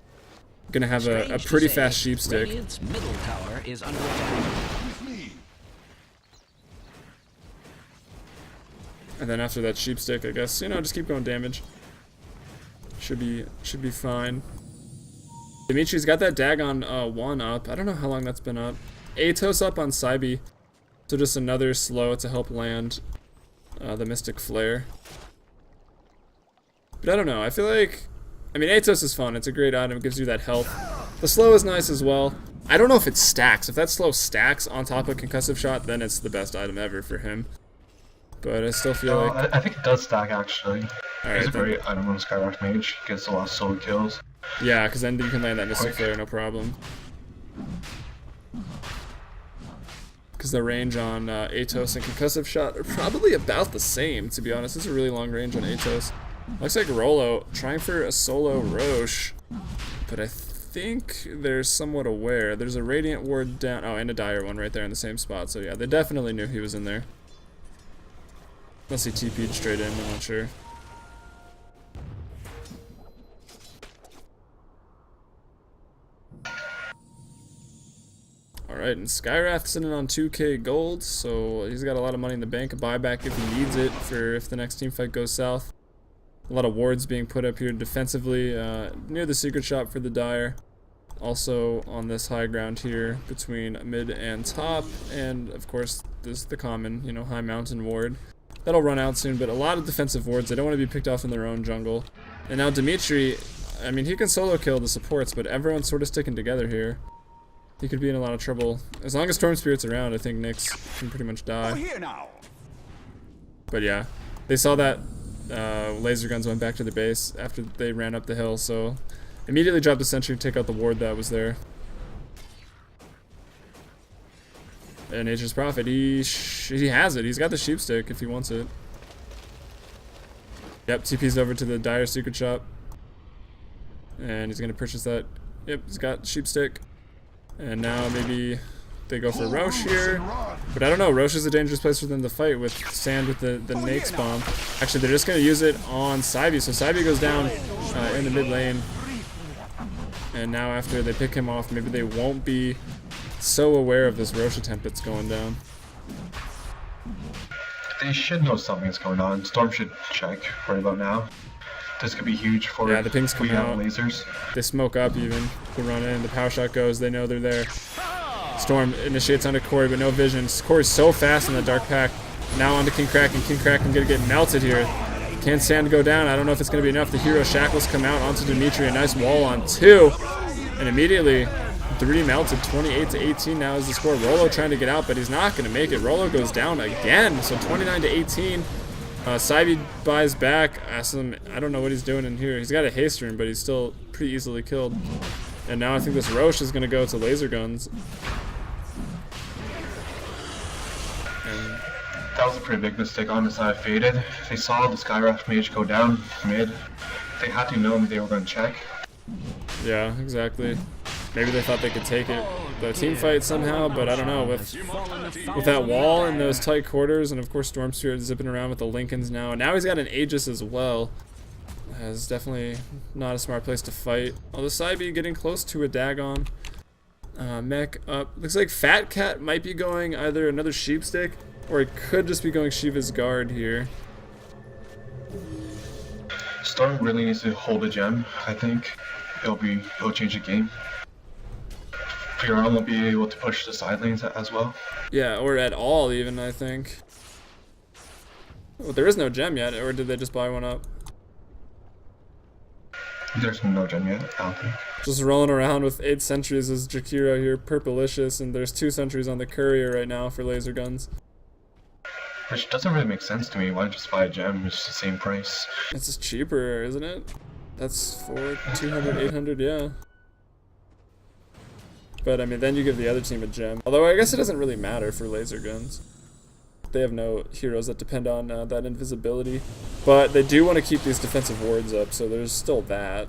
Gonna have a pretty fast sheep stick. Radiant's middle tower is under attack. And then after that sheep stick, I guess, you know, just keep going damage. Should be fine. Dimitri's got that Dagon 1 up. I don't know how long that's been up. Atos up on Saibi. So just another slow to help land the Mystic Flare. But I don't know, I feel like, I mean, Atos is fun, it's a great item, it gives you that health. The slow is nice as well. I don't know if it stacks. If that slow stacks on top of Concussive Shot, then it's the best item ever for him. But I still feel like... I think it does stack, actually. Alright, It's a great item on Skyrock Mage. Gets a lot of solo kills. yeah, because then you can land that Mystic Flare, no problem. Because the range on Atos and Concussive Shot are probably about the same, to be honest. It's a really long range on Atos. Looks like Rolo trying for a solo Roche, but I think they're somewhat aware. There's a Radiant Ward down, oh, and a Dire one right there in the same spot, so yeah, they definitely knew he was in there. Unless he TP'd straight in, I'm not sure. Alright, and Skyrath's sitting on 2k gold, so he's got a lot of money in the bank, a buyback if he needs it for if the next team fight goes south. A lot of wards being put up here defensively near the secret shop for the Dire. Also on this high ground here between mid and top, and of course there's the common, you know, high mountain ward. That'll run out soon, but a lot of defensive wards. They don't want to be picked off in their own jungle. And now Dimitri, I mean, he can solo kill the supports, but everyone's sort of sticking together here. He could be in a lot of trouble. As long as Storm Spirit's around, I think Nyx can pretty much die. Here now. But yeah, they saw that laser guns went back to the base after they ran up the hill, so immediately dropped the sentry to take out the ward that was there. And Nature's Prophet, he has it. He's got the sheep stick if he wants it. Yep, TP's over to the Dire secret shop. And he's gonna purchase that. Yep, he's got sheep stick. And now maybe they go for Roche here. But I don't know, Roche is a dangerous place for them to fight with Sand with the Nake's bomb. Actually, they're just gonna use it on Saibi. So Saibi goes down in the mid lane. And now after they pick him off, maybe they won't be so aware of this Roche attempt that's going down. They should know something's going on. Storm should check right about now. This could be huge for yeah, the pings come out. Lasers. They smoke up even. They run in. The power shot goes. They know they're there. Storm initiates onto Corey, but no vision. Corey's so fast in the Dark Pack. Now onto King Kraken. King Kraken gonna get melted here. Can Sand go down? I don't know if it's gonna be enough. The hero Shackles come out onto Dimitri. A nice wall on 2. And immediately 3 melted, 28-18 now is the score. Rolo trying to get out, but he's not going to make it. Rolo goes down again, so 29-18. Saibi buys back. I don't know what he's doing in here. He's got a haste rune, but he's still pretty easily killed. And now I think this Roche is going to go to laser guns. And that was a pretty big mistake on the side of Faded. They saw the Skyrath Mage go down mid. They had to know they were going to check. yeah, exactly. Maybe they thought they could take it, the team fight somehow, but I don't know. With that wall and those tight quarters, and of course Storm Spirit zipping around with the Lincolns now, and now he's got an Aegis as well. It's definitely not a smart place to fight. Although Saibi getting close to a Dagon. Mech up. Looks like Fat Cat might be going either another sheep stick, or it could just be going Shiva's guard here. Storm really needs to hold a gem, I think. It'll change the game. Fiora won't be able to push the side lanes as well. Yeah, or at all even, I think. Well, there is no gem yet, or did they just buy one up? There's no gem yet, I don't think. Just rolling around with 8 sentries is Jakiro here, Purplicious, and there's 2 sentries on the courier right now for laser guns. Which doesn't really make sense to me. Why just buy a gem? It's the same price. It's just cheaper, isn't it? That's for 200, 800, yeah. But I mean, then you give the other team a gem. Although I guess it doesn't really matter for laser guns. They have no heroes that depend on that invisibility. But they do want to keep these defensive wards up, so there's still that.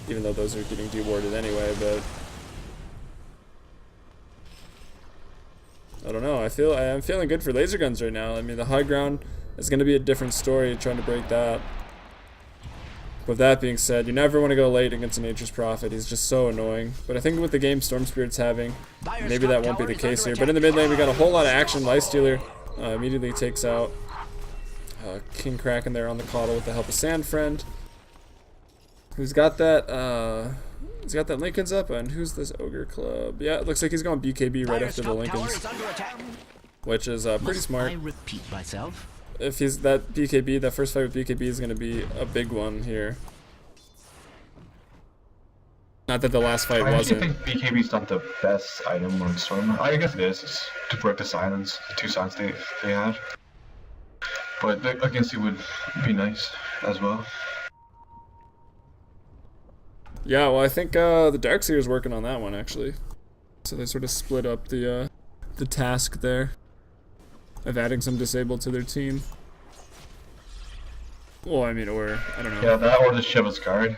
Even though those are getting dewarded anyway, but... I don't know, I'm feeling good for laser guns right now. I mean, the high ground is going to be a different story trying to break that. With that being said, you never want to go late against a Nature's Prophet. He's just so annoying. But I think with the game Storm Spirit's having, maybe that won't be the case here. But in the mid lane, we got a whole lot of action. Lifestealer immediately takes out King Kraken there on the Coddle with the help of Sand Friend. Who's got that? He's got that Lincoln's up, and who's this Ogre Club? Yeah, it looks like he's going BKB right after the Lincolns, which is pretty smart. I repeat myself. If he's that BKB, that first fight with BKB is going to be a big one here. Not that the last fight wasn't. I think BKB's not the best item on Storm. I guess it is. It's to break the silence, the 2 silence they had. But against you would be nice as well. Yeah, well, I think the Darkseer is working on that one actually. So they sort of split up the task there of adding some disabled to their team. Well, I mean, or I don't know. Yeah, that or the Shiva's Guard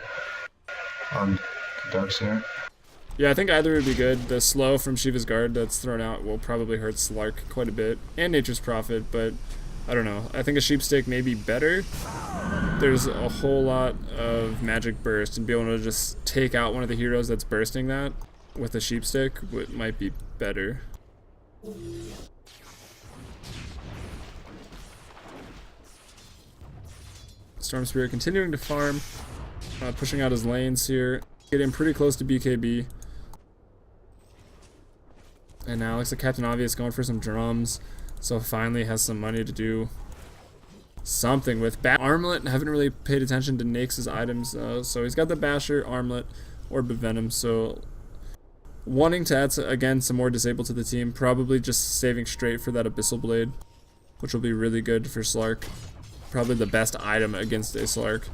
on the Darkseer. Yeah, I think either would be good. The slow from Shiva's Guard that's thrown out will probably hurt Slark quite a bit, and Nature's Prophet, but I don't know. I think a Sheepstick may be better. There's a whole lot of magic burst, and being able to just take out one of the heroes that's bursting that with a Sheepstick might be better. Storm Spirit continuing to farm, pushing out his lanes here, getting pretty close to BKB. And now looks like Captain Obvious going for some drums, so finally has some money to do something with. Armlet, haven't really paid attention to Nake's items, so he's got the Basher, Armlet, Orb of Venom, so wanting to add, again, some more disabled to the team, probably just saving straight for that Abyssal Blade, which will be really good for Slark. Probably the best item against a Slark.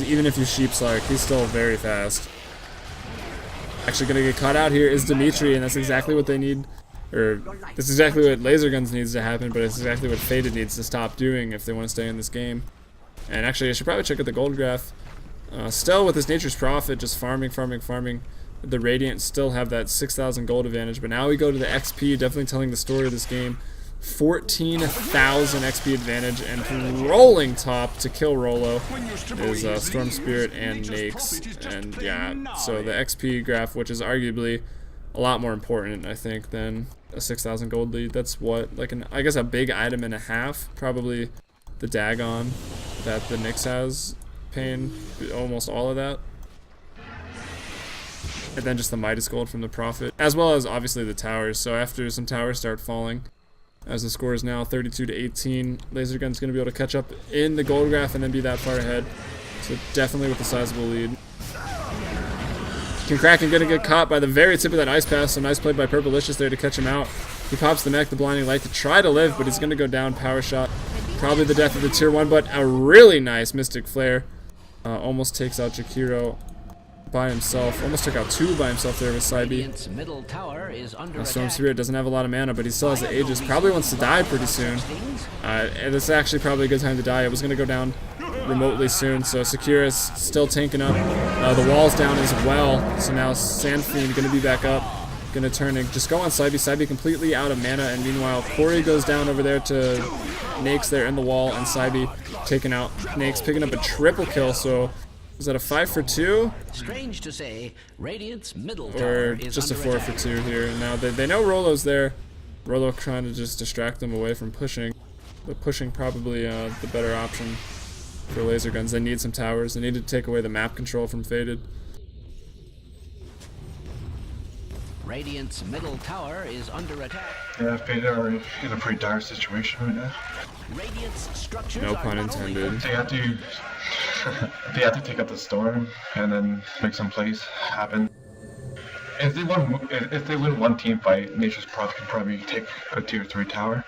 Even if you sheep Slark, he's still very fast. Actually gonna get caught out here is Dimitri, and that's exactly what they need. Or, that's exactly what Laser Guns needs to happen, but it's exactly what Fated needs to stop doing if they want to stay in this game. And actually, I should probably check out the gold graph. Still, with this Nature's Prophet, just farming. The Radiant still have that 6,000 gold advantage, but now we go to the XP, definitely telling the story of this game. 14,000 XP advantage, and rolling top to kill Rolo is Storm Spirit and Nakes. And yeah, so the XP graph, which is arguably a lot more important, I think, than a 6,000 gold lead. That's what, like, I guess a big item and a half. Probably the Dagon that the Nyx has, paying almost all of that. And then just the Midas Gold from the Prophet, as well as obviously the towers. So after some towers start falling, as the score is now 32-18, Laser Gun's going to be able to catch up in the gold graph and then be that far ahead. So definitely with a sizable lead. King Kraken going to get caught by the very tip of that Ice Pass, so nice play by Purplicious there to catch him out. He pops the mech, the Blinding Light to try to live, but he's going to go down. Power Shot, probably the death of the tier 1, but a really nice Mystic Flare. Almost takes out Jakiro by himself. Almost took out 2 by himself there with Saibi. Storm Spirit doesn't have a lot of mana, but he still has the Aegis. Probably wants to die pretty soon. And this is actually probably a good time to die. It was going to go down remotely soon, so Sakura's still tanking up. The wall's down as well, so now Sand Fiend going to be back up. Going to turn and just go on Saibi. Saibi completely out of mana, and meanwhile Corey goes down over there to Nakes there in the wall, and Saibi taking out Nakes, picking up a triple kill, so is that a 5 for 2? Strange to say, Radiant's middle or tower is just a 4 under for attack. 2 here. Now they know Rolo's there. Rolo trying to just distract them away from pushing, but pushing probably the better option for Laser Guns. They need some towers. They need to take away the map control from Fated. Radiant's middle tower is under attack. Yeah, Faded are in a pretty dire situation right now. Radiant's structures No are pun not only intended. They have to they have to take out the storm and then make some plays happen. If they win one team fight, Nature's Prophet can probably take a tier 3 tower.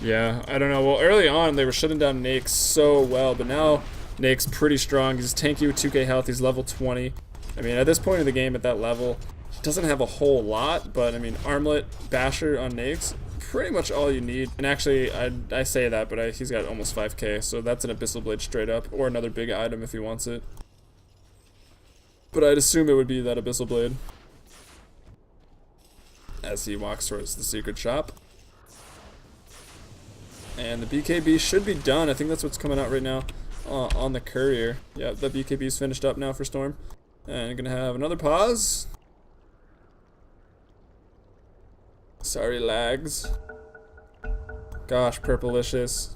Yeah, I don't know. Well, early on they were shutting down Nake's so well, but now Nake's pretty strong. He's tanky with 2k health. He's level 20. I mean, at this point of the game, at that level, he doesn't have a whole lot, but I mean, Armlet, Basher on Nake's, pretty much all you need. And actually, I say that, but he's got almost 5k, so that's an Abyssal Blade straight up, or another big item if he wants it. But I'd assume it would be that Abyssal Blade. As he walks towards the secret shop. And the BKB should be done. I think that's what's coming out right now on the courier. Yeah, the BKB is finished up now for Storm. And you're gonna have another pause. Sorry, lags. Gosh, Purplicious.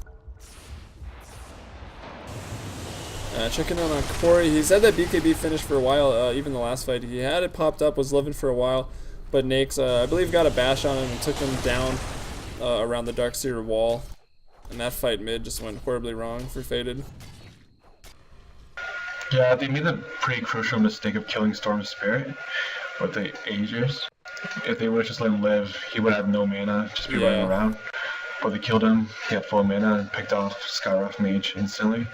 Checking in on Corey. He's had that BKB finished for a while, even the last fight. He had it popped up, was living for a while. But Nake's, I believe, got a bash on him and took him down around the Darkseer wall. And that fight mid just went horribly wrong for Faded. Yeah, they made the pretty crucial mistake of killing Storm's Spirit with the Aegis. If they would have just let him live, he would have no mana, just be running around. But they killed him, he had full mana, and picked off Skyrock Mage instantly.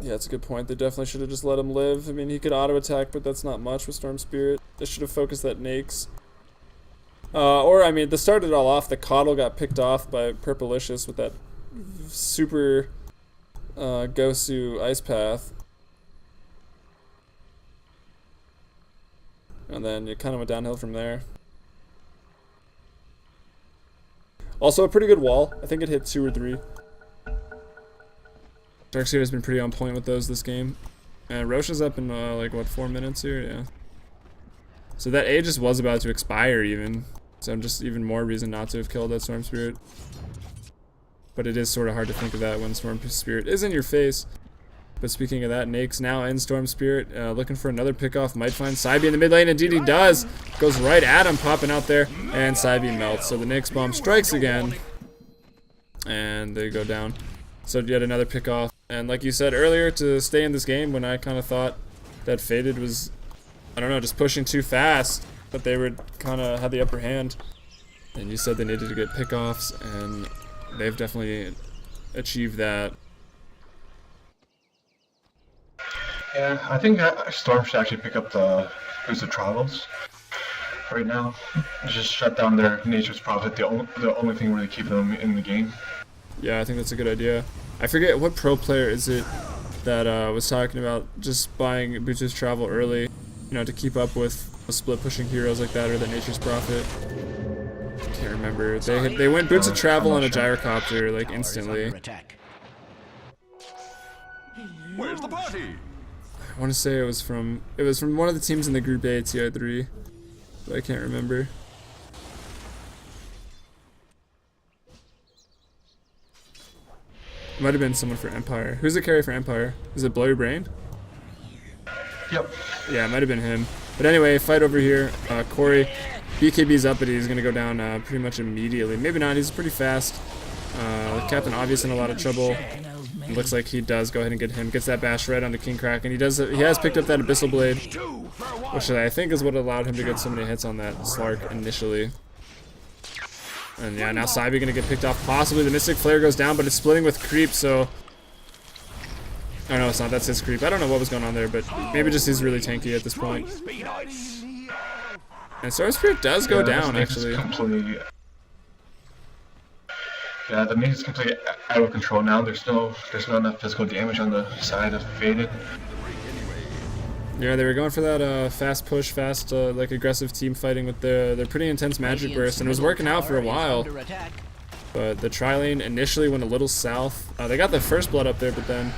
Yeah, that's a good point. They definitely should have just let him live. I mean, he could auto-attack, but that's not much with Storm Spirit. They should have focused that Nake's. Or, I mean, to start it all off, the Coddle got picked off by Purplicious with that super Gosu Ice Path. And then it kind of went downhill from there. Also, a pretty good wall. I think it hit 2 or 3. Darkseer has been pretty on point with those this game. And Roche is up in, like, what, 4 minutes here? Yeah. So that Aegis was about to expire, even. So just even more reason not to have killed that Storm Spirit. But it is sort of hard to think of that when Storm Spirit is in your face. But speaking of that, Nake's now in Storm Spirit, looking for another pickoff. Might find Saibi in the mid lane. Indeed he does. Goes right at him, popping out there. And Saibi melts. So the Nake's bomb strikes again. And they go down. So yet another pickoff. And like you said earlier, to stay in this game when I kind of thought that Faded was, I don't know, just pushing too fast, that they would kind of had the upper hand. And you said they needed to get pickoffs, and they've definitely achieved that. Yeah, I think Storm should actually pick up the Boost of Travels right now. Just shut down their Nature's Prophet, the only thing really keeping them in the game. Yeah, I think that's a good idea. I forget what pro player is it that was talking about just buying Boots' Travel early, you know, to keep up with split pushing heroes like that, or the Nature's Prophet. Can't remember. They went Boots of Travel on a gyrocopter like instantly. Where's the party? I want to say it was from one of the teams in the Group A TI3, but I can't remember. It might have been someone for Empire. Who's the carry for Empire? Is it Blow Your Brain? Yep. Yeah, it might have been him. But anyway, fight over here. Corey, BKB's up, but he's going to go down pretty much immediately. Maybe not, he's pretty fast. Captain Obvious in a lot of trouble. It looks like he does go ahead and get him. Gets that bash right onto King Kraken. He has picked up that Abyssal Blade, which I think is what allowed him to get so many hits on that Slark initially. And yeah, now Saibi gonna get picked off. Possibly the Mystic Flare goes down, but it's splitting with Creep, so... Oh no, it's not. That's his Creep. I don't know what was going on there, but maybe just he's really tanky at this point. And Storm Spirit does go down, actually. Yeah, the mage is completely out of control now. There's not enough physical damage on the side of Faded. Yeah, they were going for that fast push, like aggressive team fighting with their pretty intense magic burst, and it was working out for a while. But the tri-lane initially went a little south. They got the first blood up there, but then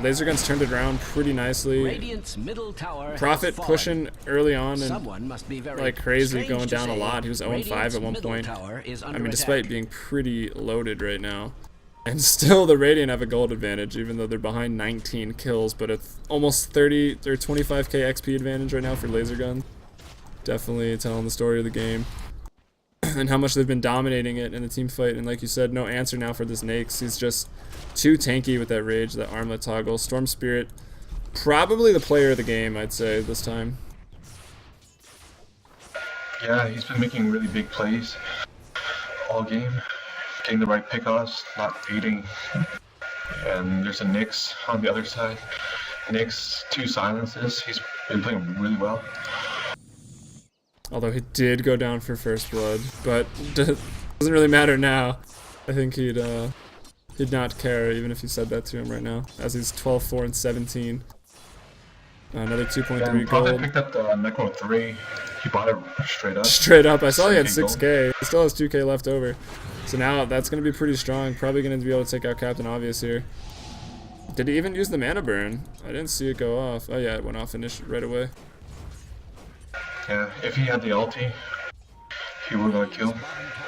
Laser Guns turned it around pretty nicely. Prophet pushing early on and like crazy, going down a lot. He was 0-5 at one point. I mean, despite being pretty loaded right now. And still the Radiant have a gold advantage, even though they're behind 19 kills, but it's almost 30 or 25k XP advantage right now for Laser Gun. Definitely telling the story of the game. And how much they've been dominating it in the team fight. And like you said, no answer now for this Nakes. He's just too tanky with that rage, that armlet toggle. Storm Spirit, probably the player of the game, I'd say, this time. Yeah, he's been making really big plays all game. Getting the right pickoffs, not feeding. And there's a Nyx on the other side. Nyx, 2 silences. He's been playing really well. Although he did go down for first blood, but doesn't really matter now. I think he'd not care even if you said that to him right now, as he's 12, 4, and 17. Another 2.3 gold. Picked up the Necro 3. He bought it straight up. Straight up. I saw he had 6k. He still has 2k left over. So now that's going to be pretty strong. Probably going to be able to take out Captain Obvious here. Did he even use the mana burn? I didn't see it go off. Oh yeah, it went off right away. Yeah, if he had the ulti, he would have killed.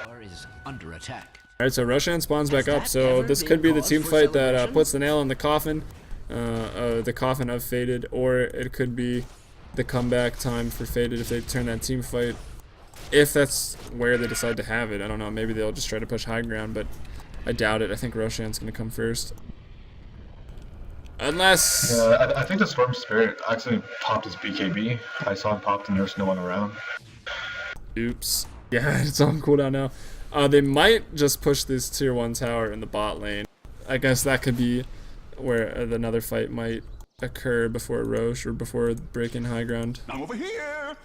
Tower is under attack. Alright, so Roshan spawns back up. So this could be the team fight that puts the nail in the coffin of Faded, or it could be the comeback time for Faded if they turn that team fight. If that's where they decide to have it, I don't know. Maybe they'll just try to push high ground, but I doubt it. I think Roshan's going to come first. Unless... Yeah, I think the Storm Spirit actually popped his BKB. I saw him pop and there's no one around. Oops. Yeah, it's on cooldown now. They might just push this tier 1 tower in the bot lane. I guess that could be where another fight might occur before Roche or before breaking high ground. Now over here.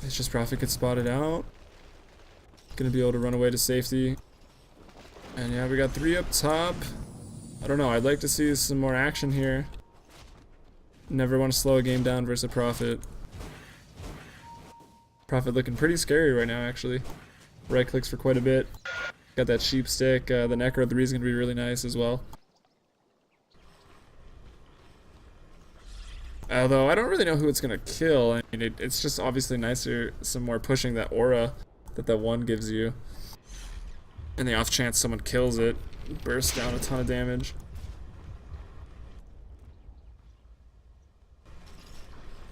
It's just Prophet gets spotted out. Gonna be able to run away to safety. And yeah, we got 3 up top. I don't know, I'd like to see some more action here. Never want to slow a game down versus a Prophet. Prophet looking pretty scary right now, actually. Right clicks for quite a bit. Got that sheep stick. The Necro 3 is going to be really nice as well. Although I don't really know who it's going to kill. I mean, it's just obviously nicer, some more pushing that aura that one gives you. And the off chance someone kills it, bursts down a ton of damage.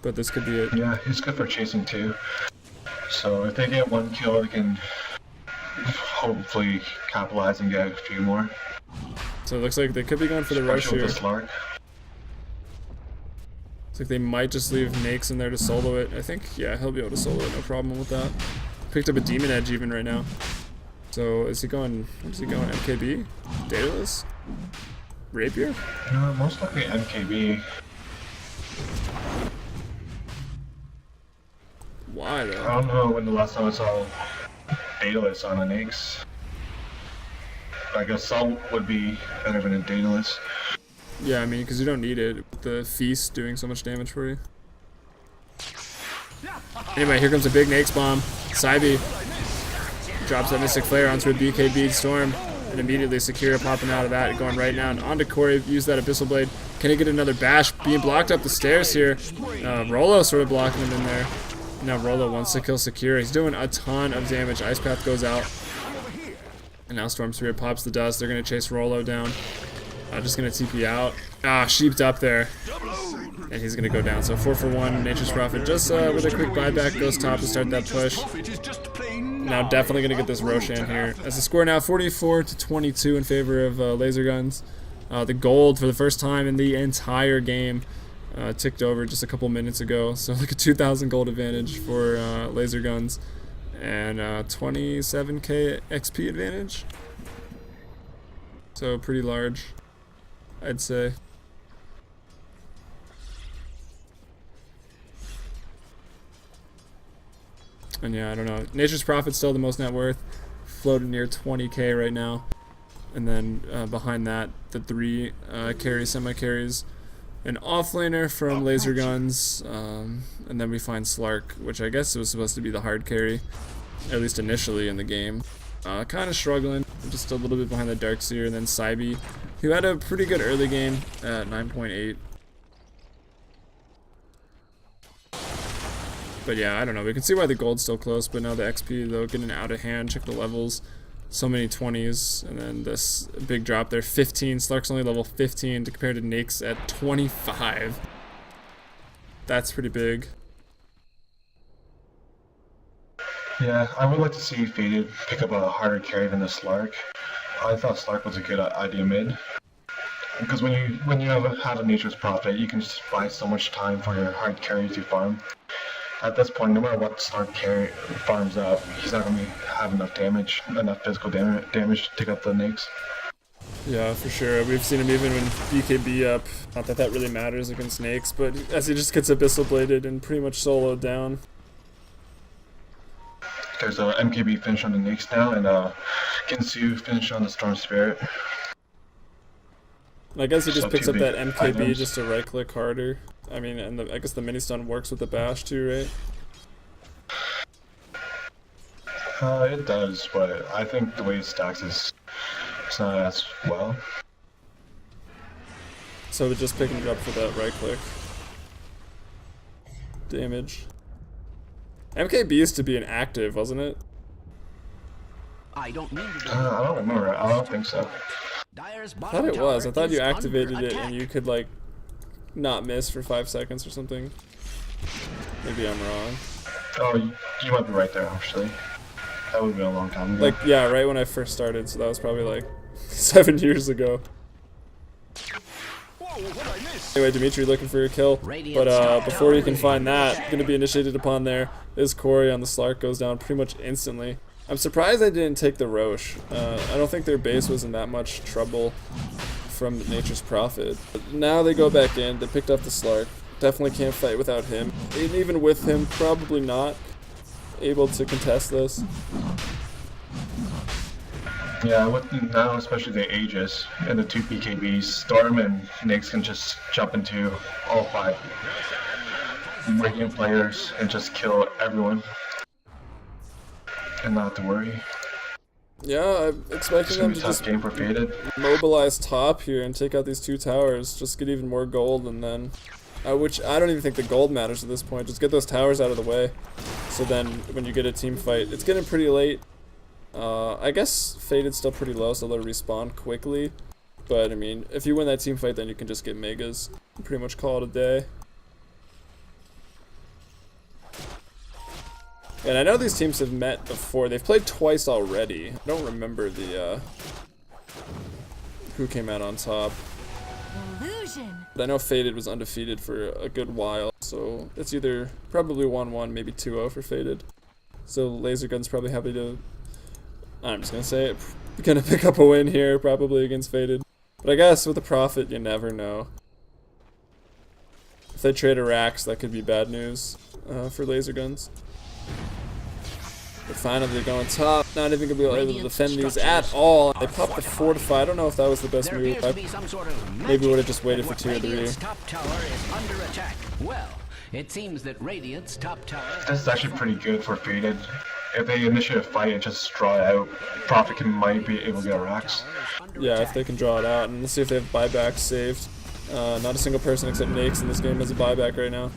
But this could be it. Yeah, he's good for chasing too. So if they get 1 kill, they can hopefully capitalize and get a few more. So it looks like they could be going for the rush here. Looks like they might just leave Nakes in there to solo it. I think, yeah, he'll be able to solo it, no problem with that. Picked up a Demon Edge even right now. So is he going, what is he going, MKB? Daedalus? Rapier? No, most likely MKB. Why though? I don't know when the last time I saw Daedalus on an Nyx. I guess Salt would be better than a Daedalus. Yeah, I mean, because you don't need it. With the Feast doing so much damage for you. Anyway, here comes a big Nyx bomb. Saibi drops that Mystic Flare onto a BKB Storm, and immediately Sakura popping out of that, going right now. And onto Corey, use that Abyssal Blade. Can he get another bash? Being blocked up the stairs here. Rolo sort of blocking him in there. Now Rolo wants to kill Sakura. He's doing a ton of damage. Ice Path goes out. And now Storm Spirit pops the dust. They're going to chase Rolo down. Just going to TP out. Sheeped up there. And he's going to go down. So 4 for 1. Nature's Prophet just with a quick buyback goes top to start that push. Now definitely going to get this Roshan here. As the score now 44 to 22 in favor of laser guns. The gold for the first time in the entire game ticked over just a couple minutes ago. So like a 2,000 gold advantage for laser guns. And 27k XP advantage. So pretty large, I'd say. And yeah, I don't know. Nature's Prophet's still the most net worth, floating near 20k right now. And then behind that, the 3 carries, semi-carries, an offlaner from laser guns, and then we find Slark, which I guess was supposed to be the hard carry, at least initially in the game. Kind of struggling, just a little bit behind the Darkseer, and then Saibi, who had a pretty good early game at 9.8. But yeah, I don't know. We can see why the gold's still close, but now the XP, though, getting out of hand. Check the levels. So many 20s, and then this big drop there. 15. Slark's only level 15 compared to Nyx at 25. That's pretty big. Yeah, I would like to see Faded pick up a harder carry than the Slark. I thought Slark was a good idea mid. Because when you have a Nature's Prophet, you can just buy so much time for your hard carry to farm. At this point, no matter what Slark carry farms up, he's not going to have enough damage, enough physical damage to take up the Nyx. Yeah, for sure. We've seen him even when BKB up. Not that that really matters against Nyx, but as he just gets Abyssal Bladed and pretty much soloed down. There's a MKB finish on the Nyx now, and Ginsu finish on the Storm Spirit. I guess he just So picks two up that big MKB items. just to right click harder. I mean, and I guess the mini stun works with the bash too, right? It does, but I think the way it stacks is it's not as well. So we're just picking it up for that right click damage. MKB used to be an active, wasn't it? I don't mean to I don't remember. I don't think so. Dyer's I bottom thought it was. I tower thought you is activated under it and attack. you could like not miss for 5 seconds or something. Maybe I'm wrong. Oh, you might be right there, actually. That would have been a long time ago. Like, yeah, right when I first started, so that was probably like 7 years ago. Whoa, what I miss? Anyway, Dimitri looking for a kill, but before you can find that, going to be initiated upon there is Corey on the Slark, goes down pretty much instantly. I'm surprised they didn't take the Roche. I don't think their base was in that much trouble from Nature's Prophet. But now they go back in, they picked up the Slark. Definitely can't fight without him. And even with him, probably not able to contest this. Yeah, with now especially the Aegis and the 2 PKBs, Storm and Nyx can just jump into all 5 Radiant players and just kill everyone. And not have to worry. Yeah, I'm It's expecting gonna them be to a tough just game for Faded. mobilize top here and take out these 2 towers, just get even more gold, and then which I don't even think the gold matters at this point, just get those towers out of the way, so then when you get a team fight, it's getting pretty late. I guess Faded's still pretty low, so they'll respawn quickly, but I mean, if you win that team fight, then you can just get megas, pretty much call it a day. And I know these teams have met before. They've played twice already. I don't remember the who came out on top. Illusion. But I know Faded was undefeated for a good while, so it's either probably 1-1, maybe 2-0 for Faded. So Laser Gun's probably happy to, I'm just gonna say it, gonna pick up a win here, probably against Faded. But I guess with the Prophet, you never know. If they trade a Rax, that could be bad news for Laser Guns. But finally they're going top, not even gonna be able to defend these at all. They popped the fortify. I don't know if that was the best There move. appears to be some sort of Maybe would have magic just waited at for what tier 3. Radiant's top tower is under attack. Well, it seems that Radiant's top tower. This is actually pretty good for Faded. If they initiate a fight and just draw it out, Prophet might be able to get a Rax. Yeah, if they can draw it out, and let's see if they have buybacks saved. Not a single person except Nyx in this game has a buyback right now.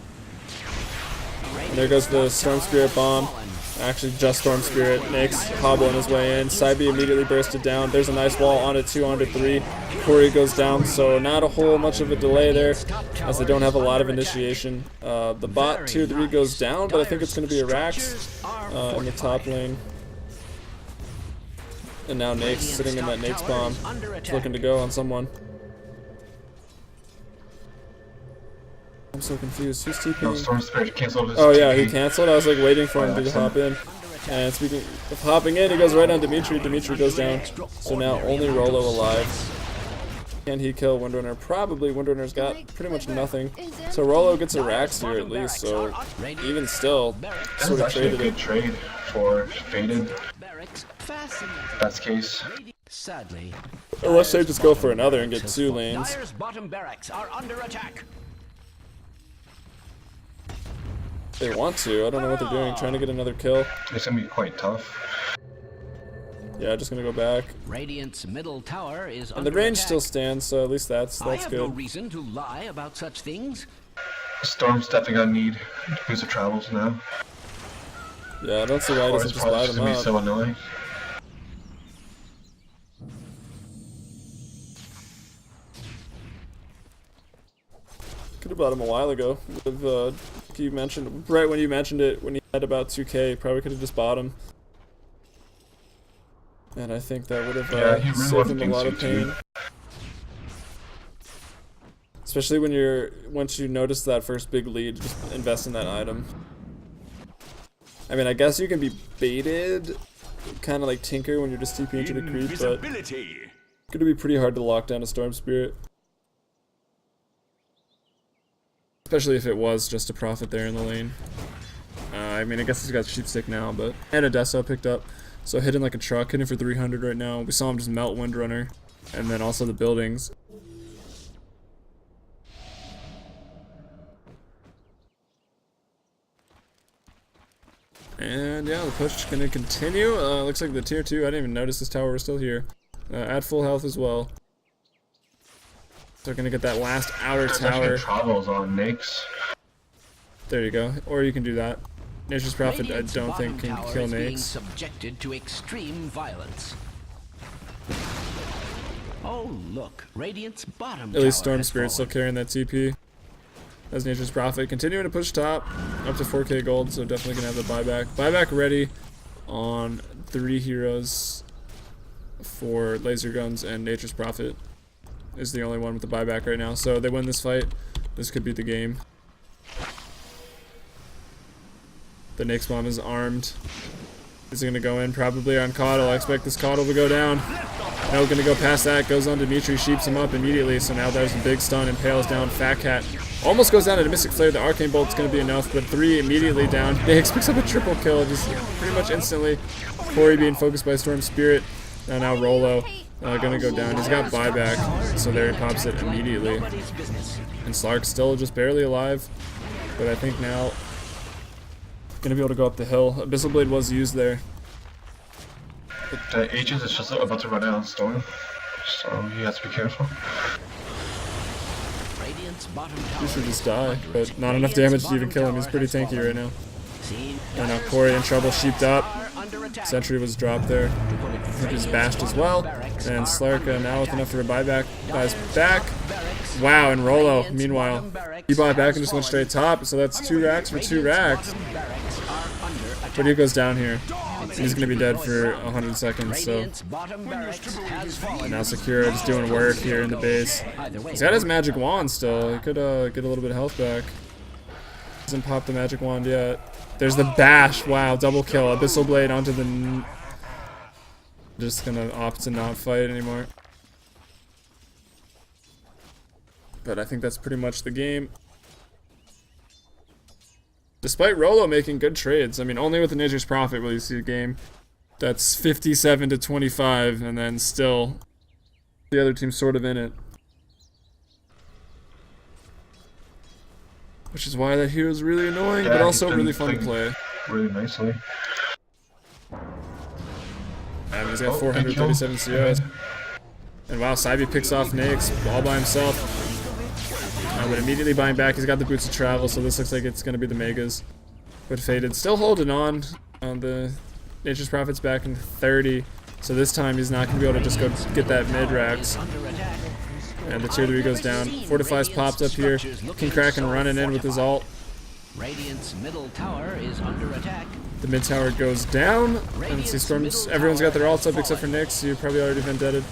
And there goes the Storm Spirit bomb. Actually, just Storm Spirit. Nyx hobbling his way in. Saibi immediately bursted down. There's a nice wall on it, 2 onto 3. Corey goes down, so not a whole much of a delay there, as they don't have a lot of initiation. The bot tier 3 goes down, but I think it's going to be a Rax in the top lane. And now Nyx sitting in that Nyx bomb, looking to go on someone. I'm so confused. Who's No, TPing? Storm Spirit canceled his Oh yeah, TP. he canceled. I was like waiting for him By to accident. hop in. And speaking of hopping in, he goes right on Dimitri. Dimitri goes down. So now only Rolo alive. Can he kill Windrunner? Probably. Windrunner's got pretty much nothing. So Rolo gets a Rax here at least. So even still, This sort is of actually a traded good it. trade for Faded. Barracks fascinating. Best case. Sadly, Unless they just go for another and get 2 lanes. Dyer's bottom barracks are under attack. They want to. I don't know what they're doing. Trying to get another kill. It's gonna be quite tough. Yeah, just gonna go back. Radiant's middle tower is And under the range attack. still stands, so at least that's I have no good. reason to lie about such things. Storm's definitely gonna need boost of travels now. Yeah, I don't see why he Or doesn't it's just probably buy just them gonna be up. so annoying. Could have bought him a while ago. If you mentioned right when you mentioned it, when he had about 2K, probably could have just bought him. And I think that would have saved him a lot of pain. Especially when once you notice that first big lead, just invest in that item. I mean, I guess you can be baited, kind of like Tinker when you're just TPing into the creep, but it's going to be pretty hard to lock down a Storm Spirit. Especially if it was just a profit there in the lane. I mean, I guess he's got Sheep Stick now, but... And a Deso picked up. So hitting like a truck, hitting for 300 right now. We saw him just melt Windrunner. And then also the buildings. And yeah, the push is going to continue. Looks like the tier 2, I didn't even notice this tower was still here. At full health as well. So we're going to get that last outer tower. Travels on Nyx. There you go. Or you can do that. Nature's Prophet, I don't think, can kill Nyx. Subjected to extreme violence. Oh, look. Radiant's bottom At least Storm Spirit's still carrying that TP. As Nature's Prophet. Continuing to push top. Up to 4k gold, so definitely going to have the buyback. Buyback ready on 3 heroes for laser guns, and Nature's Prophet is the only one with the buyback right now. So they win this fight. This could be the game. The Nyx bomb is armed. Is he going to go in? Probably on Caudle. I expect this Caudle to go down. No, going to go past that. Goes on Dimitri. Sheeps him up immediately. So now there's a big stun. Impales down. Fat Cat. Almost goes down to the Mystic Flare. The Arcane Bolt's going to be enough. But 3 immediately down. Nyx picks up a triple kill. Just pretty much instantly. Corey being focused by Storm Spirit. And now Rolo. Going to go down. He's got buyback. So there he pops it immediately. And Slark's still just barely alive. But I think now... Gonna be able to go up the hill. Abyssal Blade was used there. The Aegis is just about to run out of Storm, so you have to be careful. He should just die, but not enough damage to even kill him. He's pretty tanky right now. And now Corey in trouble, sheeped up. Sentry was dropped there. He just bashed as well. And Slark now with enough for a buyback. Buys back. Wow, and Rolo, meanwhile, he bought back and just went straight top. So that's 2 racks for 2 racks. But he goes down here. He's going to be dead for 100 seconds, so. And now Sakura just doing work here in the base. He's got his magic wand still. He could get a little bit of health back. Hasn't popped the magic wand yet. There's the bash. Wow, double kill. Abyssal Blade onto the... Just going to opt to not fight anymore. But I think that's pretty much the game. Despite Rolo making good trades. I mean, only with the Nature's Prophet will you see a game that's 57 to 25, and then still the other team's sort of in it. Which is why that hero is really annoying, but also really fun to play. Really nicely. And he's got 437 CS. And wow, Saibi picks off Nyx all by himself. But immediately buying back, he's got the Boots of Travel, so this looks like it's going to be the Megas. But Faded still holding on. The Nature's Prophet's back in 30, so this time he's not going to be able to just go get that mid-racks. And the tier 3 goes down. Fortify's popped up here. King Kraken running in with his ult. Radiant's middle tower is under attack. The mid tower goes down. And let's see, Storms. Everyone's got their ults up except for Nyx. You probably already vendetted.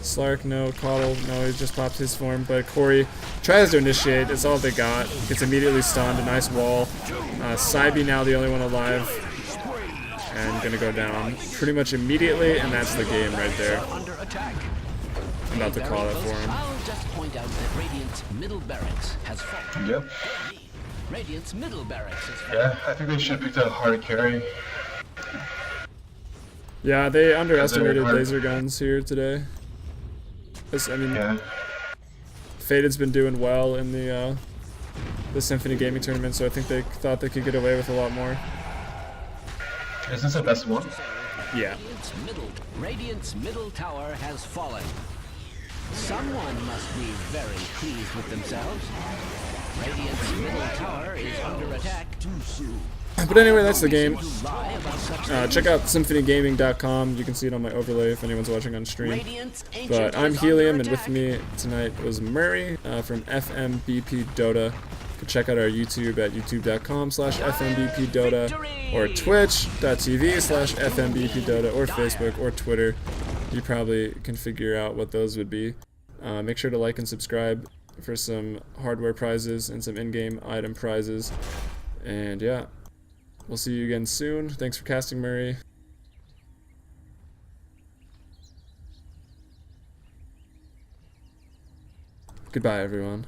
Slark, no. Caudle, no. He just popped his form. But Corey tries to initiate. It's all they got. Gets immediately stunned. A nice wall. Saibi now the only one alive. And gonna go down pretty much immediately. And that's the game right there. I'm about to call that for him. I'll just point out that Radiant's middle barracks has fallen. Yep. Radiant's middle barracks has fallen. Yeah, I think they should have picked a hard carry. Yeah, they underestimated laser guns here today. I mean, Yeah. Faded's been doing well in the Symphony Gaming Tournament, so I think they thought they could get away with a lot more. Is this the best one? Yeah. Radiant's middle tower has fallen. Someone must be very pleased with themselves. Radiant's middle tower is under attack. But anyway, that's the game. Check out symphonygaming.com. You can see it on my overlay if anyone's watching on stream. But I'm Helium, and with me tonight was Murray from FMBP Dota. can check out our YouTube at youtube.com/FMBPDota or twitch.tv/FMBPDota or Facebook or Twitter. You probably can figure out what those would be. Make sure to like and subscribe for some hardware prizes and some in-game item prizes. And yeah, we'll see you again soon. Thanks for casting, Murray. Goodbye, everyone.